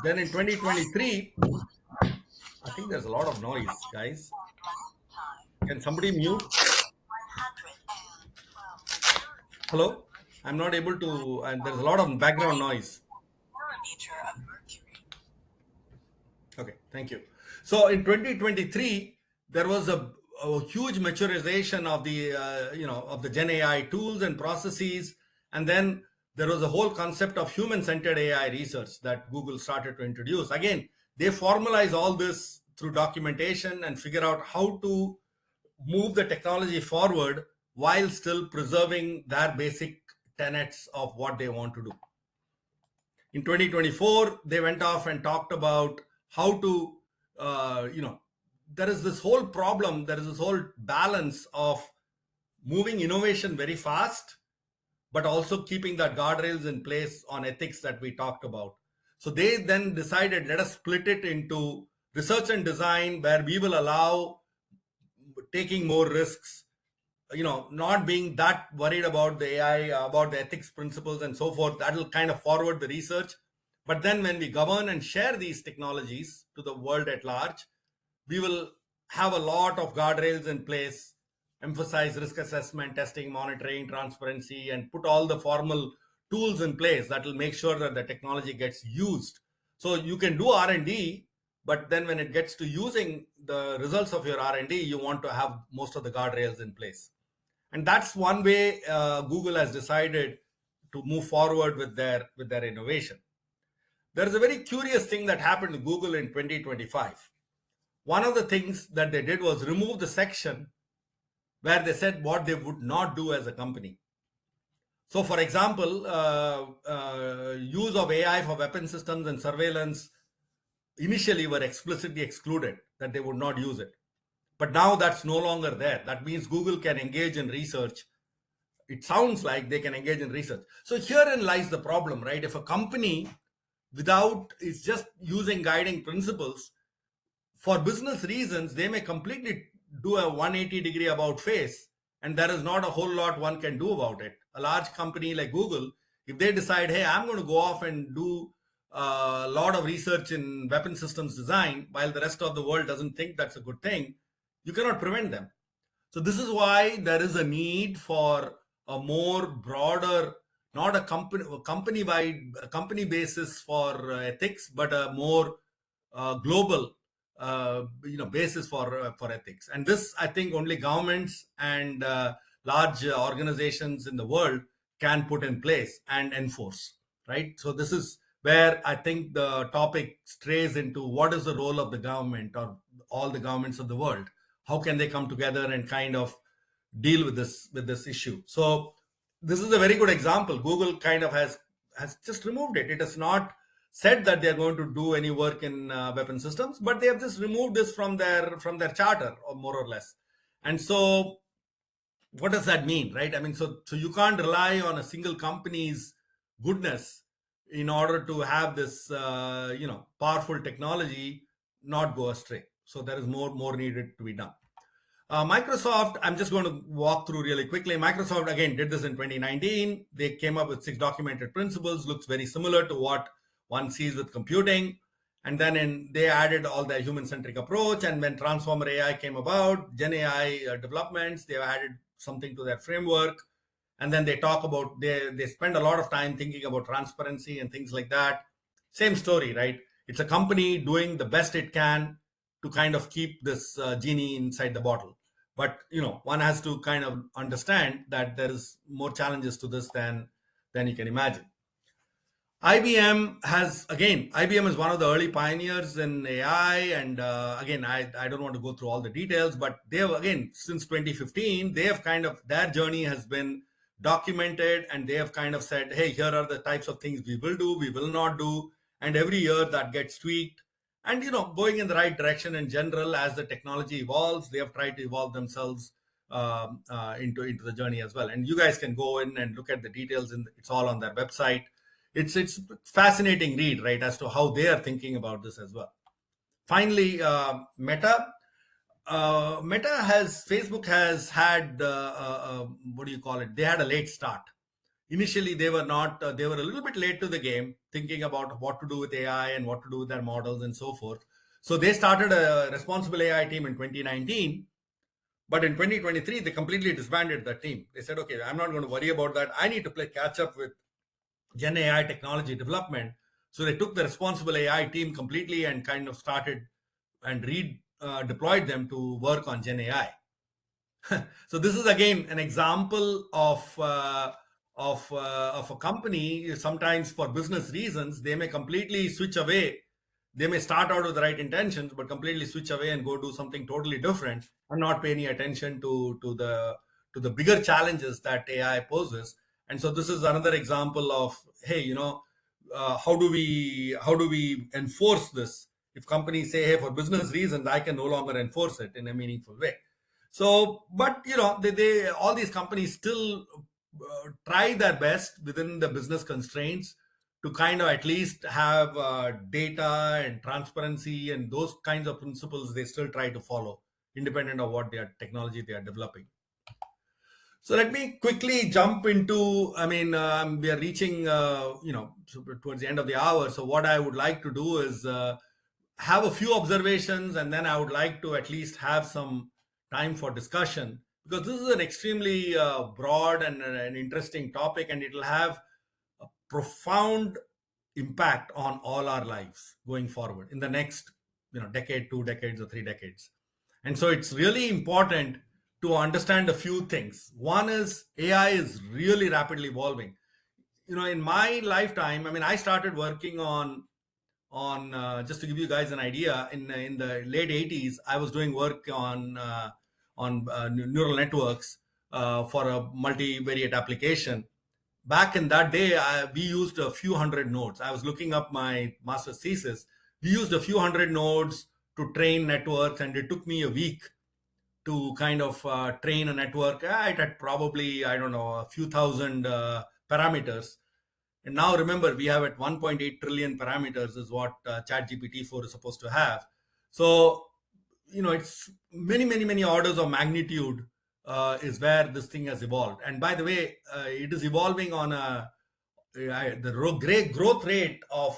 Then in 2023, I think there's a lot of noise, guys. Can somebody mute? Hello? I'm not able to, and there's a lot of background noise. Okay, thank you. So in 2023, there was a huge maturization of the of the Gen AI tools and processes, and then there was a whole concept of human-centered AI research that Google started to introduce. Again, they formalize all this through documentation and figure out how to move the technology forward while still preserving their basic tenets of what they want to do. In 2024, they went off and talked about how to, there is this whole problem, there is this whole balance of moving innovation very fast, but also keeping that guardrails in place on ethics that we talked about. So they then decided, let us split it into research and design, where we will allow taking more risks, not being that worried about the AI, about the ethics principles and so forth. That will kind of forward the research. But then when we govern and share these technologies to the world at large, we will have a lot of guardrails in place, emphasize risk assessment, testing, monitoring, transparency, and put all the formal tools in place that will make sure that the technology gets used. So you can do R&D, but then when it gets to using the results of your R&D, you want to have most of the guardrails in place. And that's one way Google has decided to move forward with their innovation. There is a very curious thing that happened to Google in 2025. One of the things that they did was remove the section where they said what they would not do as a company. So, for example, use of AI for weapon systems and surveillance initially were explicitly excluded, that they would not use it. But now that's no longer there. That means Google can engage in research. It sounds like they can engage in research. So herein lies the problem, right? If a company is just using guiding principles, for business reasons, they may completely do a 180 degree about face, and there is not a whole lot one can do about it. A large company like Google, if they decide, hey, I'm going to go off and do a lot of research in weapon systems design, while the rest of the world doesn't think that's a good thing, you cannot prevent them. So this is why there is a need for a more broader, not a company-wide, company basis for ethics, but a more global basis for ethics. And this, I think, only governments and large organizations in the world can put in place and enforce, right? So this is where I think the topic strays into what is the role of the government or all the governments of the world. How can they come together and kind of deal with this issue? So this is a very good example. Google kind of has just removed it. It has not said that they are going to do any work in weapon systems, but they have just removed this from their charter, or more or less. And so what does that mean, right? I mean, so you can't rely on a single company's goodness in order to have this powerful technology not go astray. So there is more needed to be done. Microsoft, I'm just going to walk through really quickly. Microsoft, again, did this in 2019. They came up with 6 documented principles, looks very similar to what one sees with computing. And then they added all their human-centric approach. And when Transformer AI came about, Gen AI developments, they added something to their framework. And then they talk about, they spend a lot of time thinking about transparency and things like that. Same story, right? It's a company doing the best it can to kind of keep this genie inside the bottle. But one has to kind of understand that there is more challenges to this than you can imagine. IBM is one of the early pioneers in AI, and again, I don't want to go through all the details, but they have, again, since 2015, they have kind of, their journey has been documented, and they have kind of said, hey, here are the types of things we will do, we will not do, and every year that gets tweaked. And going in the right direction in general. As the technology evolves, they have tried to evolve themselves into the journey as well. And you guys can go in and look at the details, and it's all on their website. It's fascinating read, right, as to how they are thinking about this as well. Finally, Meta. Facebook has had what do you call it? They had a late start. Initially, they were not. They were a little bit late to the game, thinking about what to do with AI and what to do with their models and so forth. So they started a responsible AI team in 2019, but in 2023 they completely disbanded that team. They said, "Okay, I'm not going to worry about that. I need to play catch up with Gen AI technology development." So they took the responsible AI team completely and kind of started and deployed them to work on Gen AI. So this is again an example of a company. Sometimes for business reasons, they may completely switch away. They may start out with the right intentions, but completely switch away and go do something totally different and not pay any attention to the bigger challenges that AI poses. And so this is another example of, hey, how do we enforce this? If companies say, hey, for business reasons, I can no longer enforce it in a meaningful way. So, but they all these companies still try their best within the business constraints to kind of at least have data and transparency and those kinds of principles. They still try to follow, independent of what their technology they are developing. So let me quickly jump into, we are reaching, towards the end of the hour. So what I would like to do is have a few observations, and then I would like to at least have some time for discussion, because this is an extremely broad and an interesting topic, and it will have a profound impact on all our lives going forward in the next decade, 2 decades, or 3 decades. And so it's really important to understand a few things. One is AI is really rapidly evolving. In my lifetime, I mean, I started working on just to give you guys an idea, in the late 80s, I was doing work on neural networks for a multivariate application. Back in that day, we used a few hundred nodes. I was looking up my master's thesis. We used a few hundred nodes to train networks, and it took me a week to kind of train a network. It had probably, I don't know, a few thousand parameters. And now remember, we have at 1.8 trillion parameters is what ChatGPT 4 is supposed to have. So, it's many, many, many orders of magnitude is where this thing has evolved. And by the way, it is evolving on the great growth rate of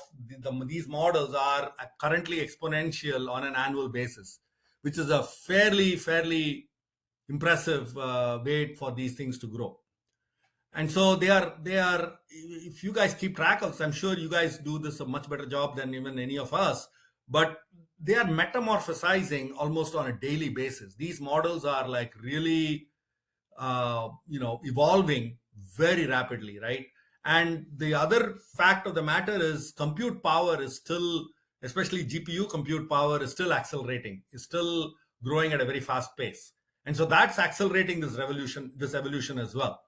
these models are currently exponential on an annual basis, which is a fairly impressive way for these things to grow. And so they are, if you guys keep track of this, I'm sure you guys do this a much better job than even any of us, but they are metamorphosizing almost on a daily basis. These models are like really, evolving very rapidly, right? And the other fact of the matter is compute power is still, especially GPU compute power, is still accelerating, is still growing at a very fast pace. And so that's accelerating this evolution as well.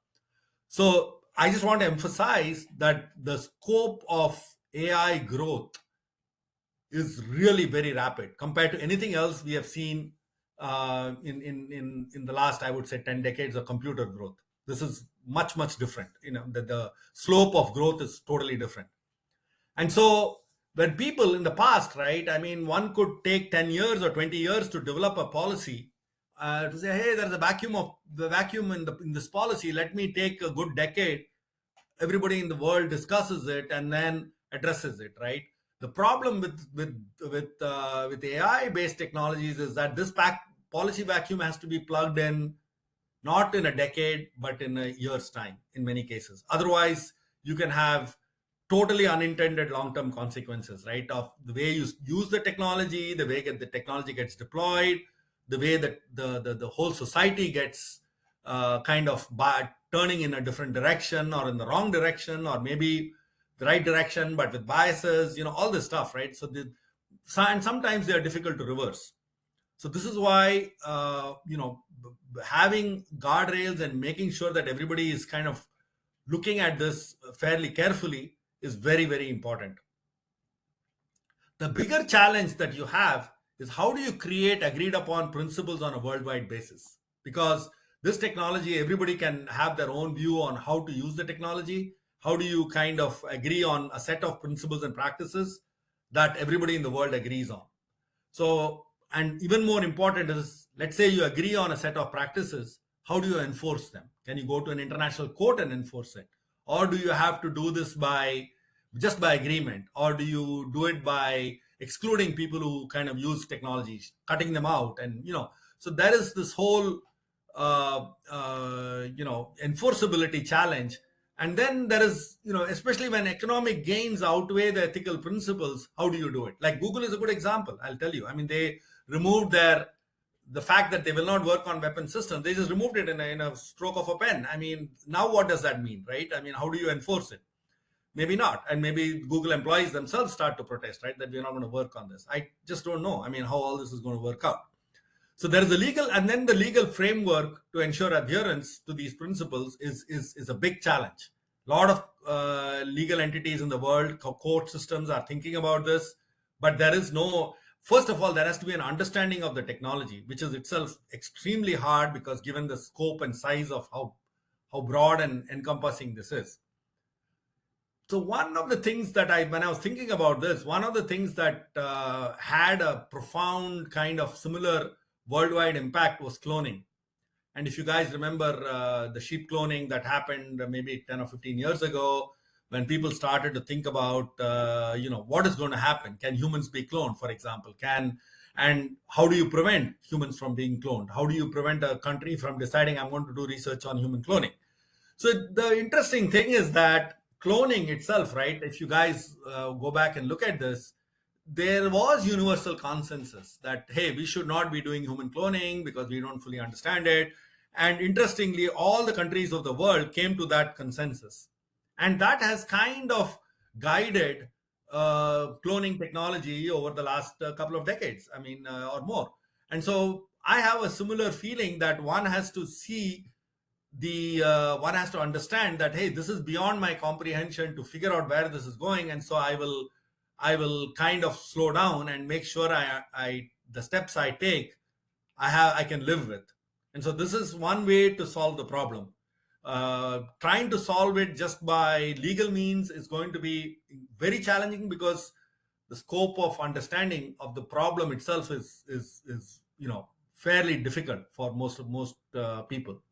So I just want to emphasize that the scope of AI growth is really very rapid compared to anything else we have seen in the last, I would say, 10 decades of computer growth. This is much, much different. The slope of growth is totally different. And so when people in the past, right, I mean, one could take 10 years or 20 years to develop a policy to say, hey, there's a vacuum in this policy. Let me take a good decade. Everybody in the world discusses it and then addresses it, right? The problem with AI-based technologies is that this policy vacuum has to be plugged in not in a decade, but in a year's time in many cases. Otherwise, you can have totally unintended long-term consequences, right? Of the way you use the technology, the way the technology gets deployed, the way that the whole society gets kind of turning in a different direction or in the wrong direction, or maybe the right direction, but with biases, all this stuff, right? So and sometimes they are difficult to reverse. So this is why, having guardrails and making sure that everybody is kind of looking at this fairly carefully is very, very important. The bigger challenge that you have is how do you create agreed upon principles on a worldwide basis? Because this technology, everybody can have their own view on how to use the technology. How do you kind of agree on a set of principles and practices that everybody in the world agrees on? So, and even more important is, let's say you agree on a set of practices, how do you enforce them? Can you go to an international court and enforce it? Or do you have to do this just by agreement? Or do you do it by excluding people who kind of use technologies, cutting them out? And, so there is this whole, enforceability challenge. And then there is, especially when economic gains outweigh the ethical principles, how do you do it? Like Google is a good example, I'll tell you. I mean, they removed the fact that they will not work on weapon systems. They just removed it in a stroke of a pen. I mean, now what does that mean, right? I mean, how do you enforce it? Maybe not. And maybe Google employees themselves start to protest, right? That we're not going to work on this. I just don't know. I mean, how all this is going to work out. So there is the legal framework to ensure adherence to these principles is a big challenge. A lot of legal entities in the world, court systems are thinking about this, but there is no, first of all, there has to be an understanding of the technology, which is itself extremely hard because given the scope and size of how broad and encompassing this is. So one of the things that when I was thinking about this, one of the things that had a profound kind of similar worldwide impact was cloning. And if you guys remember the sheep cloning that happened maybe 10 or 15 years ago, when people started to think about, what is going to happen? Can humans be cloned, for example? And how do you prevent humans from being cloned? How do you prevent a country from deciding I'm going to do research on human cloning? So the interesting thing is that cloning itself, right? If you guys go back and look at this, there was universal consensus that, hey, we should not be doing human cloning because we don't fully understand it. And interestingly, all the countries of the world came to that consensus. And that has kind of guided cloning technology over the last couple of decades, or more. And so I have a similar feeling that one has to see one has to understand that, hey, this is beyond my comprehension to figure out where this is going, and so I will kind of slow down and make sure I the steps I take I can live with. And so this is one way to solve the problem. Trying to solve it just by legal means is going to be very challenging, because the scope of understanding of the problem itself is fairly difficult for most people.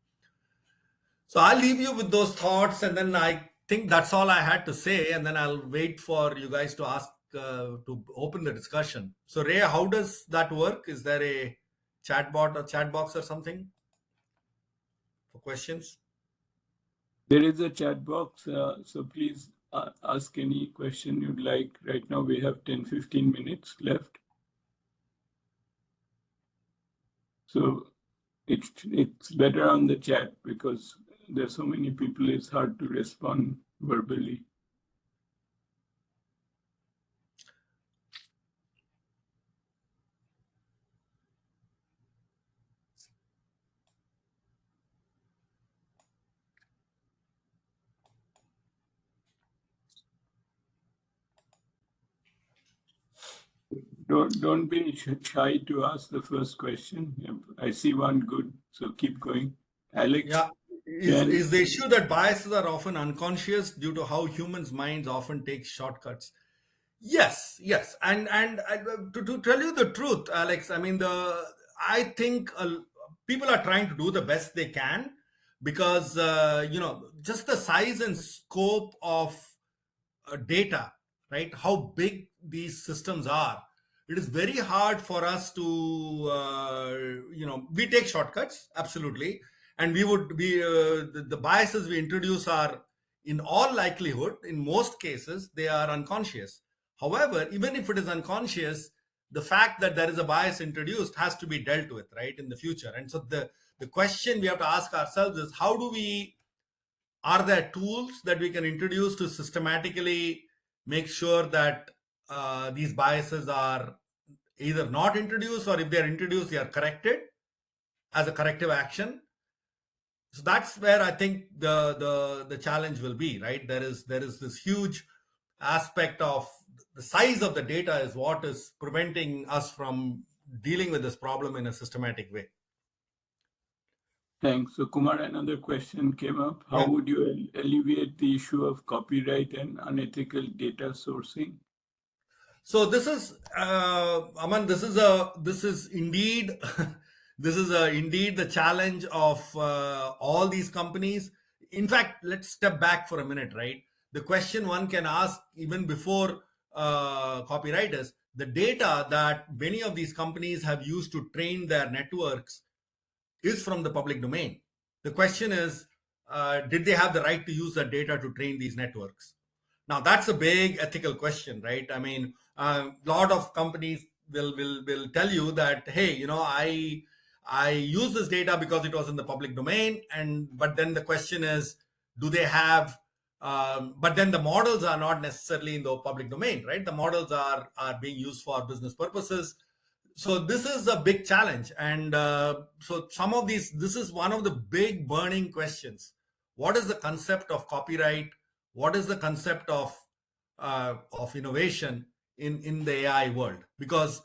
So I'll leave you with those thoughts, and then I think that's all I had to say, and then I'll wait for you guys to ask to open the discussion. So Ray, how does that work? Is there a chatbot or chat box or something for questions? There is a chat box, so please ask any question you'd like. Right now we have 10-15 minutes left. So it's better on the chat, because there's so many people, it's hard to respond verbally. Don't be shy to ask the first question. I see one good, so keep going. Alex? Yeah. Is the issue that biases are often unconscious due to how humans' minds often take shortcuts? Yes. And to tell you the truth, Alex, I think people are trying to do the best they can, because just the size and scope of data, right? How big these systems are. It is very hard for us to, we take shortcuts, absolutely, and we would be the biases we introduce are, in all likelihood, in most cases, they are unconscious. However, even if it is unconscious, the fact that there is a bias introduced has to be dealt with, right, in the future. And so the question we have to ask ourselves is, are there tools that we can introduce to systematically make sure that these biases are either not introduced, or if they are introduced, they are corrected as a corrective action? So that's where I think the challenge will be, right? There is this huge aspect of the size of the data is what is preventing us from dealing with this problem in a systematic way. Thanks. So Kumar, another question came up. How would you alleviate the issue of copyright and unethical data sourcing? So this is Aman, this is indeed indeed the challenge of all these companies. In fact, let's step back for a minute, right? The question one can ask even before copyright is, the data that many of these companies have used to train their networks is from the public domain. The question is, did they have the right to use that data to train these networks? Now, that's a big ethical question, right? A lot of companies will tell you that, hey, I use this data because it was in the public domain, but then the question is, do they have? But then the models are not necessarily in the public domain, right? The models are being used for business purposes. So this is a big challenge, and so this is one of the big burning questions. What is the concept of copyright? What is the concept of innovation in the AI world? Because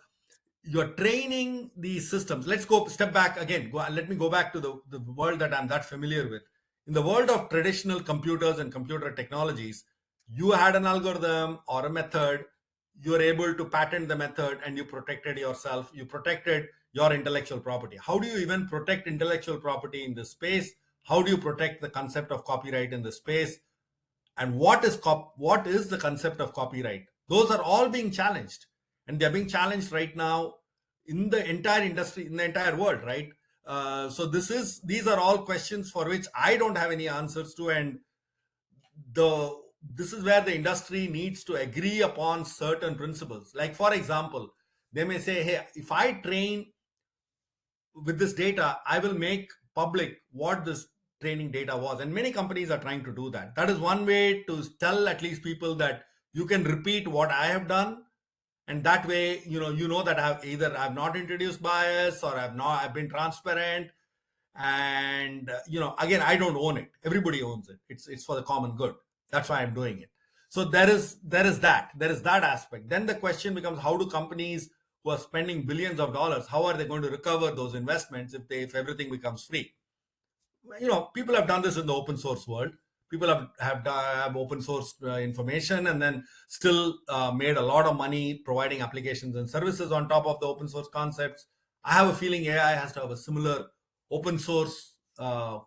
you're training these systems. Let's go step back again. Let me go back to the world that I'm that familiar with. In the world of traditional computers and computer technologies, you had an algorithm or a method. You were able to patent the method, and you protected yourself. You protected your intellectual property. How do you even protect intellectual property in this space? How do you protect the concept of copyright in this space? And what is the concept of copyright? Those are all being challenged, and they're being challenged right now in the entire industry, in the entire world, right? So these are all questions for which I don't have any answers to, and the this is where the industry needs to agree upon certain principles. Like, for example, they may say, hey, if I train with this data, I will make public what this training data was. And many companies are trying to do that. That is one way to tell at least people that you can repeat what I have done. And that way, you know that I've not introduced bias, or I've been transparent. And again, I don't own it. Everybody owns it. It's for the common good. That's why I'm doing it. So there is that aspect. Then the question becomes, how do companies who are spending billions of dollars, how are they going to recover those investments if everything becomes free? People have done this in the open source world. People have open source information, and then still made a lot of money providing applications and services on top of the open source concepts. I have a feeling AI has to have a similar open source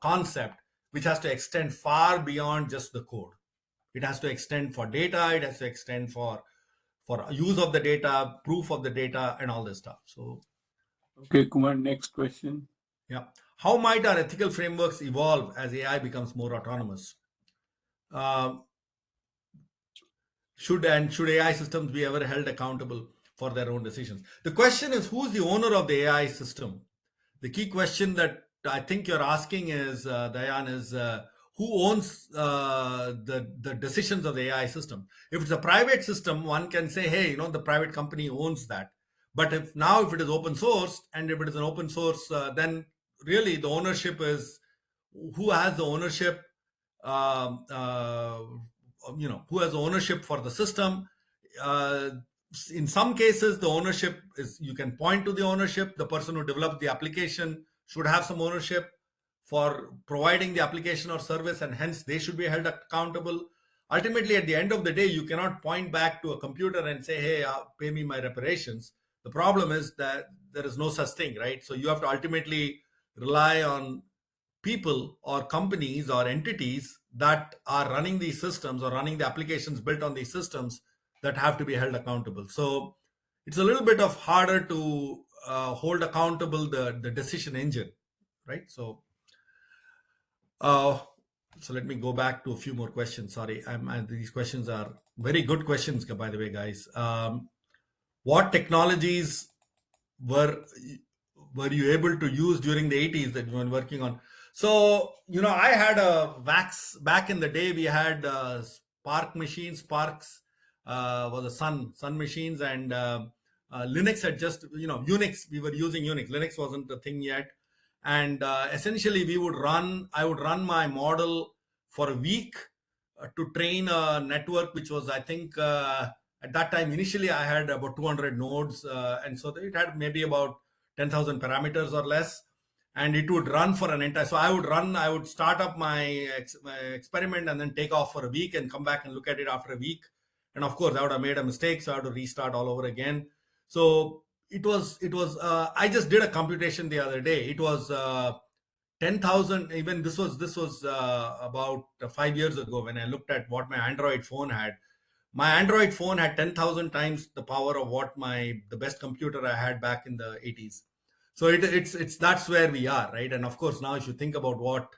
concept, which has to extend far beyond just the code. It has to extend for data. It has to extend for use of the data, proof of the data, and all this stuff. So, okay, Kumar, next question. yeah. How might our ethical frameworks evolve as AI becomes more autonomous? Should AI systems be ever held accountable for their own decisions? The question is, who's the owner of the AI system? The key question that I think you're asking is, Dayan, is who owns the decisions of the AI system? If it's a private system, one can say, hey, the private company owns that. But if it is open source, and if it is an open source, then really the ownership is, who has the ownership? um, uh, who has ownership for the system? uh, in some cases, the ownership is, you can point to the ownership. The person who developed the application should have some ownership for providing the application or service, and hence they should be held accountable. Ultimately, at the end of the day, you cannot point back to a computer and say, hey, pay me my reparations. The problem is that there is no such thing, right? So you have to ultimately rely on people or companies or entities that are running these systems or running the applications built on these systems that have to be held accountable. So it's a little bit of harder to hold accountable the decision engine, right? So let me go back to a few more questions. Sorry, these questions are very good questions, by the way, guys. What technologies were you able to use during the 80s that you were working on? So, I had a VAX back in the day. We had Spark machines. Sparks was a Sun machines, and Linux had just, Unix. We were using Unix. Linux wasn't a thing yet, and essentially I would run my model for a week to train a network, which was, I think, at that time initially I had about 200 nodes, and so it had maybe about 10,000 parameters or less, and it would run for an entire. So I would start up my experiment and then take off for a week and come back and look at it after a week. And of course, I would have made a mistake, so I had to restart all over again. So it was. I just did a computation the other day. It was 10,000. Even this was about 5 years ago when I looked at what my Android phone had. My Android phone had 10,000 times the power of what the best computer I had back in the 80s. So it's that's where we are, right? And of course, now if you think about what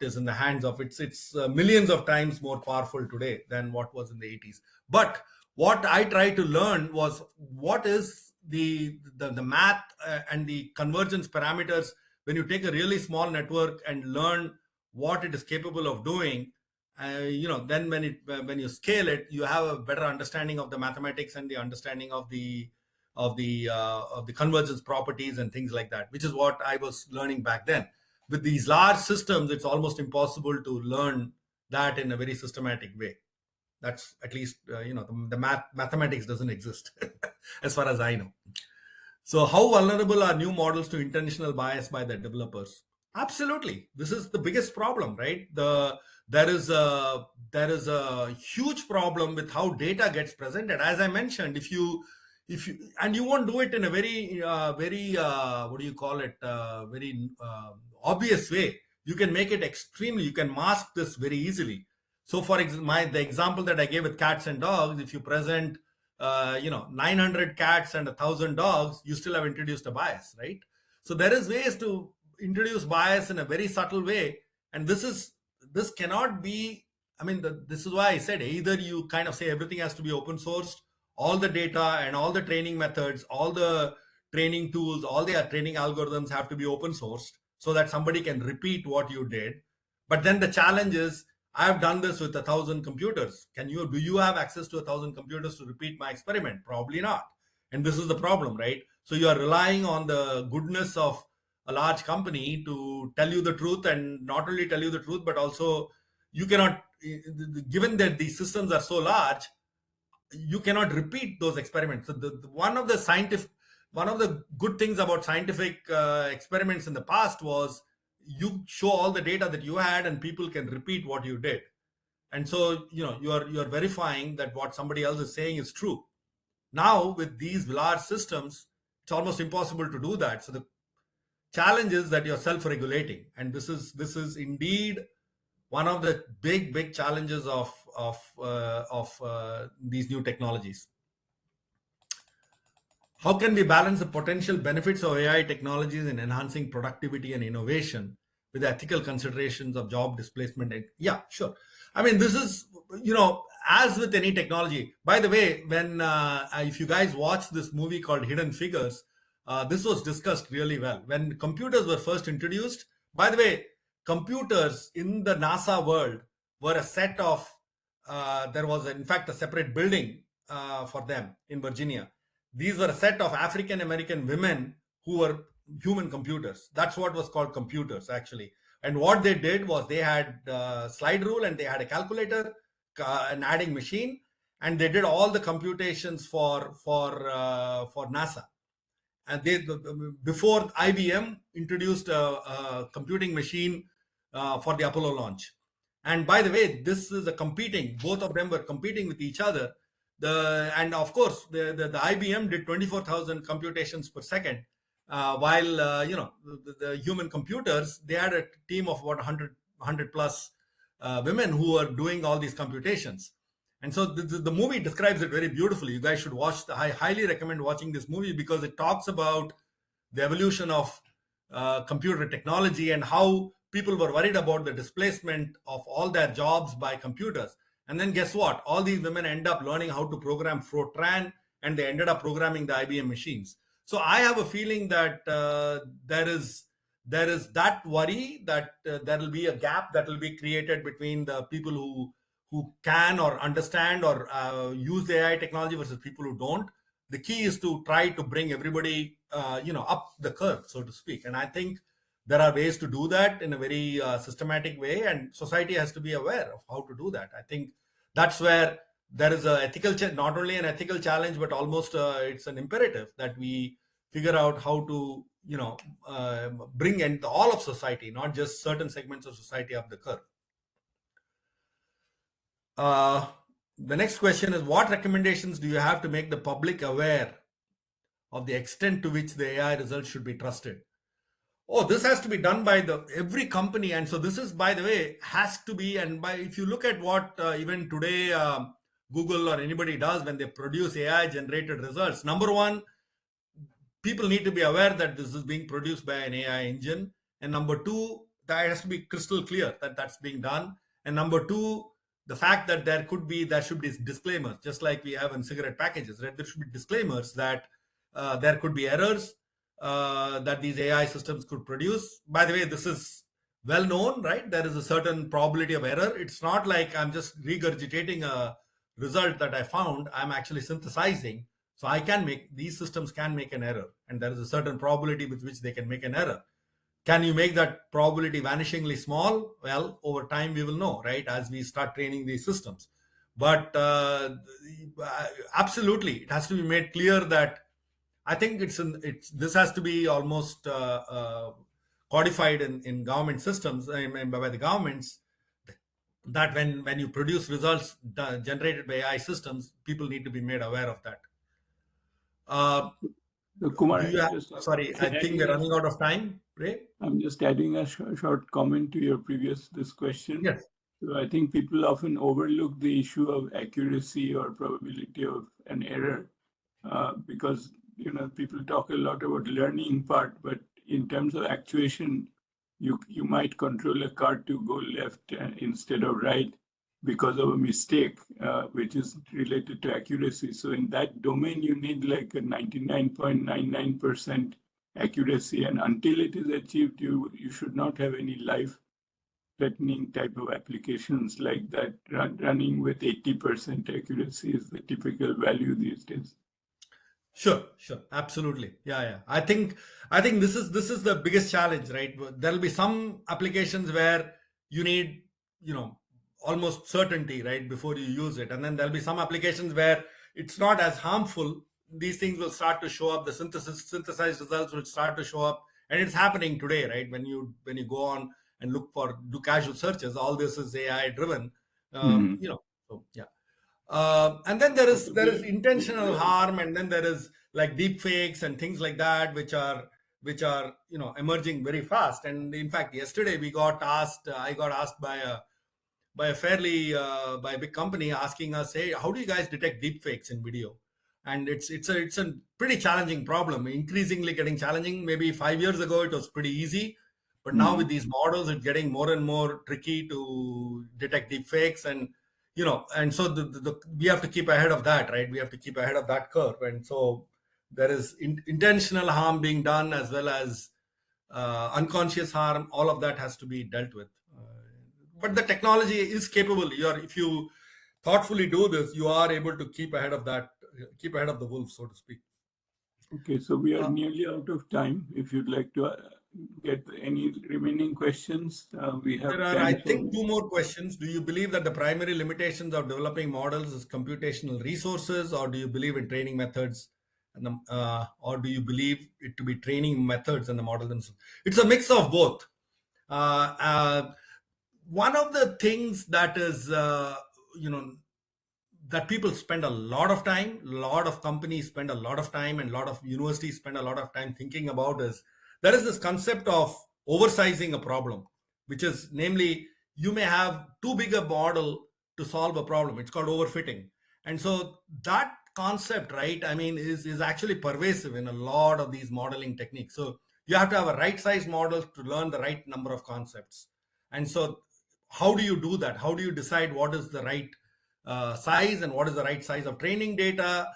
is in the hands of, it's millions of times more powerful today than what was in the 80s. But what I tried to learn was, what is the math and the convergence parameters when you take a really small network and learn what it is capable of doing. Then when you scale it, you have a better understanding of the mathematics and the understanding of the convergence properties and things like that, which is what I was learning back then. With these large systems, it's almost impossible to learn that in a very systematic way. That's at least the mathematics doesn't exist as far as I know. So how vulnerable are new models to intentional bias by the developers? Absolutely. This is the biggest problem, right? There is a huge problem with how data gets presented. As I mentioned, if you and you won't do it in a very what do you call it, very obvious way. You can make it extremely, you can mask this very easily. So for the example that I gave with cats and dogs, if you present 900 cats and 1,000 dogs, you still have introduced a bias, right? So there is ways to introduce bias in a very subtle way, and this cannot be I mean, this is why I said either you kind of say everything has to be open sourced, all the data and all the training methods, all the training tools, all the training algorithms have to be open sourced so that somebody can repeat what you did. But then the challenge is, I have done this with 1,000 computers. Do you have access to 1,000 computers to repeat my experiment? Probably not. And this is the problem, right? So you are relying on the goodness of a large company to tell you the truth, and not only tell you the truth, but also you cannot, given that these systems are so large, you cannot repeat those experiments. So one of the good things about scientific experiments in the past was you show all the data that you had and people can repeat what you did. And so you're verifying that what somebody else is saying is true. Now with these large systems, it's almost impossible to do that. So the challenge is that you're self-regulating, and this is indeed one of the big challenges of these new technologies. How can we balance the potential benefits of AI technologies in enhancing productivity and innovation with the ethical considerations of job displacement? Yeah, sure. I mean, this is, as with any technology. By the way, when if you guys watch this movie called Hidden Figures, this was discussed really well. When computers were first introduced, by the way, computers in the NASA world were a set of, there was in fact a separate building for them in Virginia. These were a set of African American women who were human computers. That's what was called computers, actually. And what they did was they had a slide rule and they had a calculator, an adding machine, and they did all the computations for NASA. And before IBM introduced a computing machine for the Apollo launch. And by the way, this is both of them were competing with each other. And of course, the IBM did 24,000 computations per second, while the human computers, they had a team of about 100 plus women who were doing all these computations. And so the movie describes it very beautifully. You guys should watch. I highly recommend watching this movie because it talks about the evolution of computer technology and how people were worried about the displacement of all their jobs by computers. And then guess what? All these women end up learning how to program Fortran, and they ended up programming the IBM machines. So I have a feeling that there is that worry that there will be a gap that will be created between the people who can or understand or use the AI technology versus people who don't. The key is to try to bring everybody, up the curve, so to speak. And I think there are ways to do that in a very systematic way, and society has to be aware of how to do that. I think that's where there is a not only an ethical challenge, but almost it's an imperative that we figure out how to, bring in all of society, not just certain segments of society up the curve. The next question is, what recommendations do you have to make the public aware of the extent to which the AI results should be trusted? Oh, this has to be done by every company. And so this is, by the way, has to be, and if you look at what even today Google or anybody does when they produce AI generated results, number one, people need to be aware that this is being produced by an AI engine. And number two, that has to be crystal clear that that's being done. And number two, the fact that there should be disclaimers, just like we have in cigarette packages, right? There should be disclaimers that there could be errors that these AI systems could produce. By the way, this is well known, right? There is a certain probability of error. It's not like I'm just regurgitating a result that I found. I'm actually synthesizing. So these systems can make an error, and there is a certain probability with which they can make an error. Can you make that probability vanishingly small? Well, over time we will know, right? As we start training these systems. But absolutely, it has to be made clear that I think this has to be almost codified in government systems and by the governments, that when you produce results generated by AI systems, people need to be made aware of that. Kumar, I think we're running out of time. Ray? I'm just adding a short comment to your this question. Yes. So I think people often overlook the issue of accuracy or probability of an error because people talk a lot about learning part, but in terms of actuation, you might control a car to go left instead of right. because of a mistake, which is related to accuracy. So in that domain, you need like a 99.99% accuracy. And until it is achieved, you should not have any life-threatening type of applications like that. Running with 80% accuracy is the typical value these days. Sure, sure, absolutely. Yeah, yeah. I think this is the biggest challenge, right? There'll be some applications where you need, you know, almost certainty, right, before you use it. And then there'll be some applications where it's not as harmful. These things will start to show up, the synthesized results will start to show up. And it's happening today, right? When you go on and do casual searches, all this is AI driven. Mhm. So yeah. And then there is Okay, intentional we are. harm, and then there is like deep fakes and things like that, which are emerging very fast. And in fact, yesterday I got asked by a big company, asking us, hey, how do you guys detect deep fakes in video? And it's a pretty challenging problem, increasingly getting challenging. Maybe 5 years ago it was pretty easy, but now with Mhm. these models it's getting more and more tricky to detect deep fakes. And so we have to keep ahead of that, right? We have to keep ahead of that curve. And so there is intentional harm being done, as well as unconscious harm. All of that has to be dealt with. But the technology is capable. If you thoughtfully do this, you are able to keep ahead of the wolf, so to speak. Okay, so we are Uh, nearly out of time. If you'd like to get any remaining questions, we there have are, I time for. think, two more questions. Do you believe that the primary limitations of developing models is computational resources, or do you believe in training methods, or do you believe it to be training methods and the model themselves? It's a mix of both. Uh, uh, One of the things that is, you know, that people spend a lot of time, a lot of companies spend a lot of time, and a lot of universities spend a lot of time thinking about is there is this concept of oversizing a problem, which is, namely, you may have too big a model to solve a problem. It's called overfitting. And so that concept, right, I mean, is actually pervasive in a lot of these modeling techniques. So you have to have a right size model to learn the right number of concepts. And so how do you do that? How do you decide what is the right size and what is the right size of training data?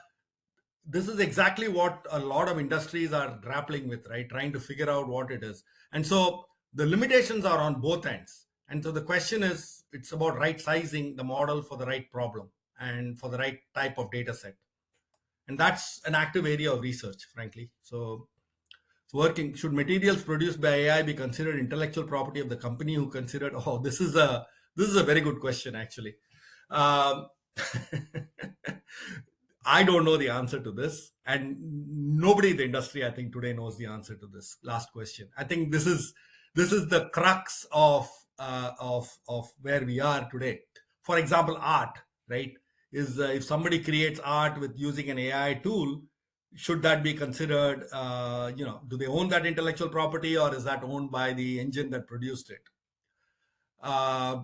This is exactly what a lot of industries are grappling with, right? Trying to figure out what it is. And so the limitations are on both ends. And so the question is, it's about right sizing the model for the right problem and for the right type of data set. And that's an active area of research, frankly. So working, should materials produced by AI be considered intellectual property of the company who considered? Oh, this is a very good question, actually. Um, I don't know the answer to this, and nobody in the industry, I think, today knows the answer to this last question. I think this is the crux of where we are today. For example, art, right? Is if somebody creates art with using an AI tool, should that be considered? Do they own that intellectual property, or is that owned by the engine that produced it? Uh,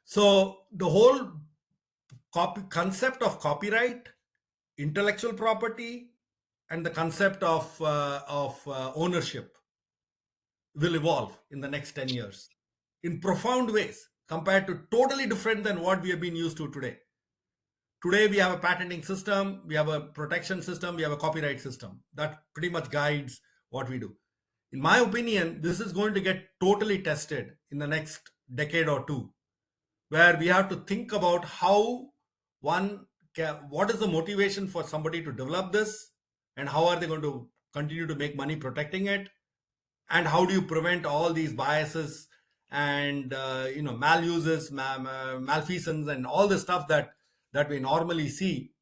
so the whole concept of copyright, intellectual property, and the concept of ownership will evolve in the next 10 years in profound ways, compared to totally different than what we have been used to today. Today we have a patenting system, we have a protection system, we have a copyright system that pretty much guides what we do. In my opinion, this is going to get totally tested in the next decade or two, where we have to think about how one what is the motivation for somebody to develop this, and how are they going to continue to make money protecting it, and how do you prevent all these biases and maluses, malfeasance, and all the stuff that we normally see.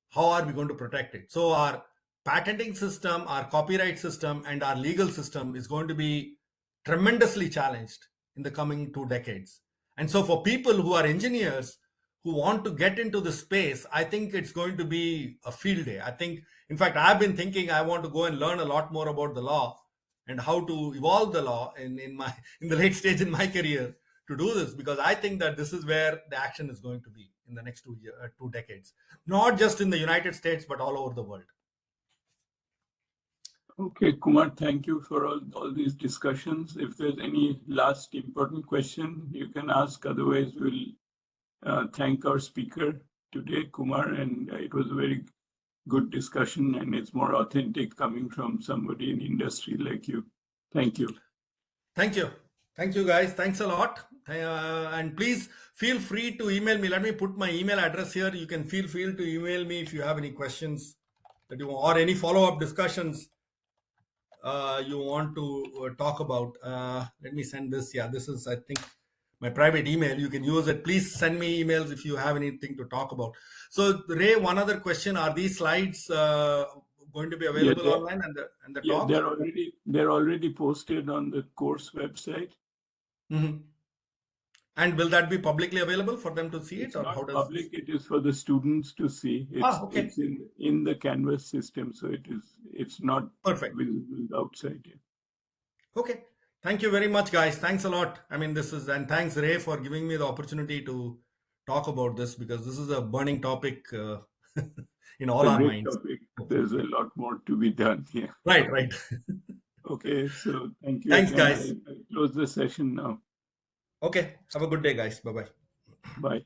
How are we going to protect it? So our patenting system, our copyright system, and our legal system is going to be tremendously challenged in the coming 2 decades. And so for people who are engineers who want to get into the space, I think it's going to be a field day. I think, in fact, I've been thinking I want to go and learn a lot more about the law and how to evolve the law in the late stage in my career to do this, because I think that this is where the action is going to be in the next 2 decades, not just in the United States, but all over the world. Okay, Kumar, thank you for all these discussions. If there's any last important question, you can ask. Otherwise, we'll thank our speaker today, Kumar, and it was a very good discussion, and it's more authentic coming from somebody in industry like you. Thank you. Thank you. Thank you, guys. Thanks a lot. And please feel free to email me. Let me put my email address here. You can feel free to email me if you have any questions that you want, or any follow-up discussions you want to talk about. Let me send this. Yeah, this is, I think, my private email. You can use it. Please send me emails if you have anything to talk about. So, Ray, one other question: are these slides going to be available online and the talk? They're already posted on the course website. Mm-hmm. And will that be publicly available for them to see It's it, or not how does public? It is for the students to see. okay. It's in the Canvas system, so it's not Perfect. visible outside here. Okay. Thank you very much, guys. Thanks a lot. I mean, and thanks, Ray, for giving me the opportunity to talk about this, because this is a burning topic in all our Great minds. topic. There's a lot more to be done here. Right. Okay, so thank you. Thanks, again. guys. I'll close the session now. Okay. Have a good day, guys. Bye-bye. Bye.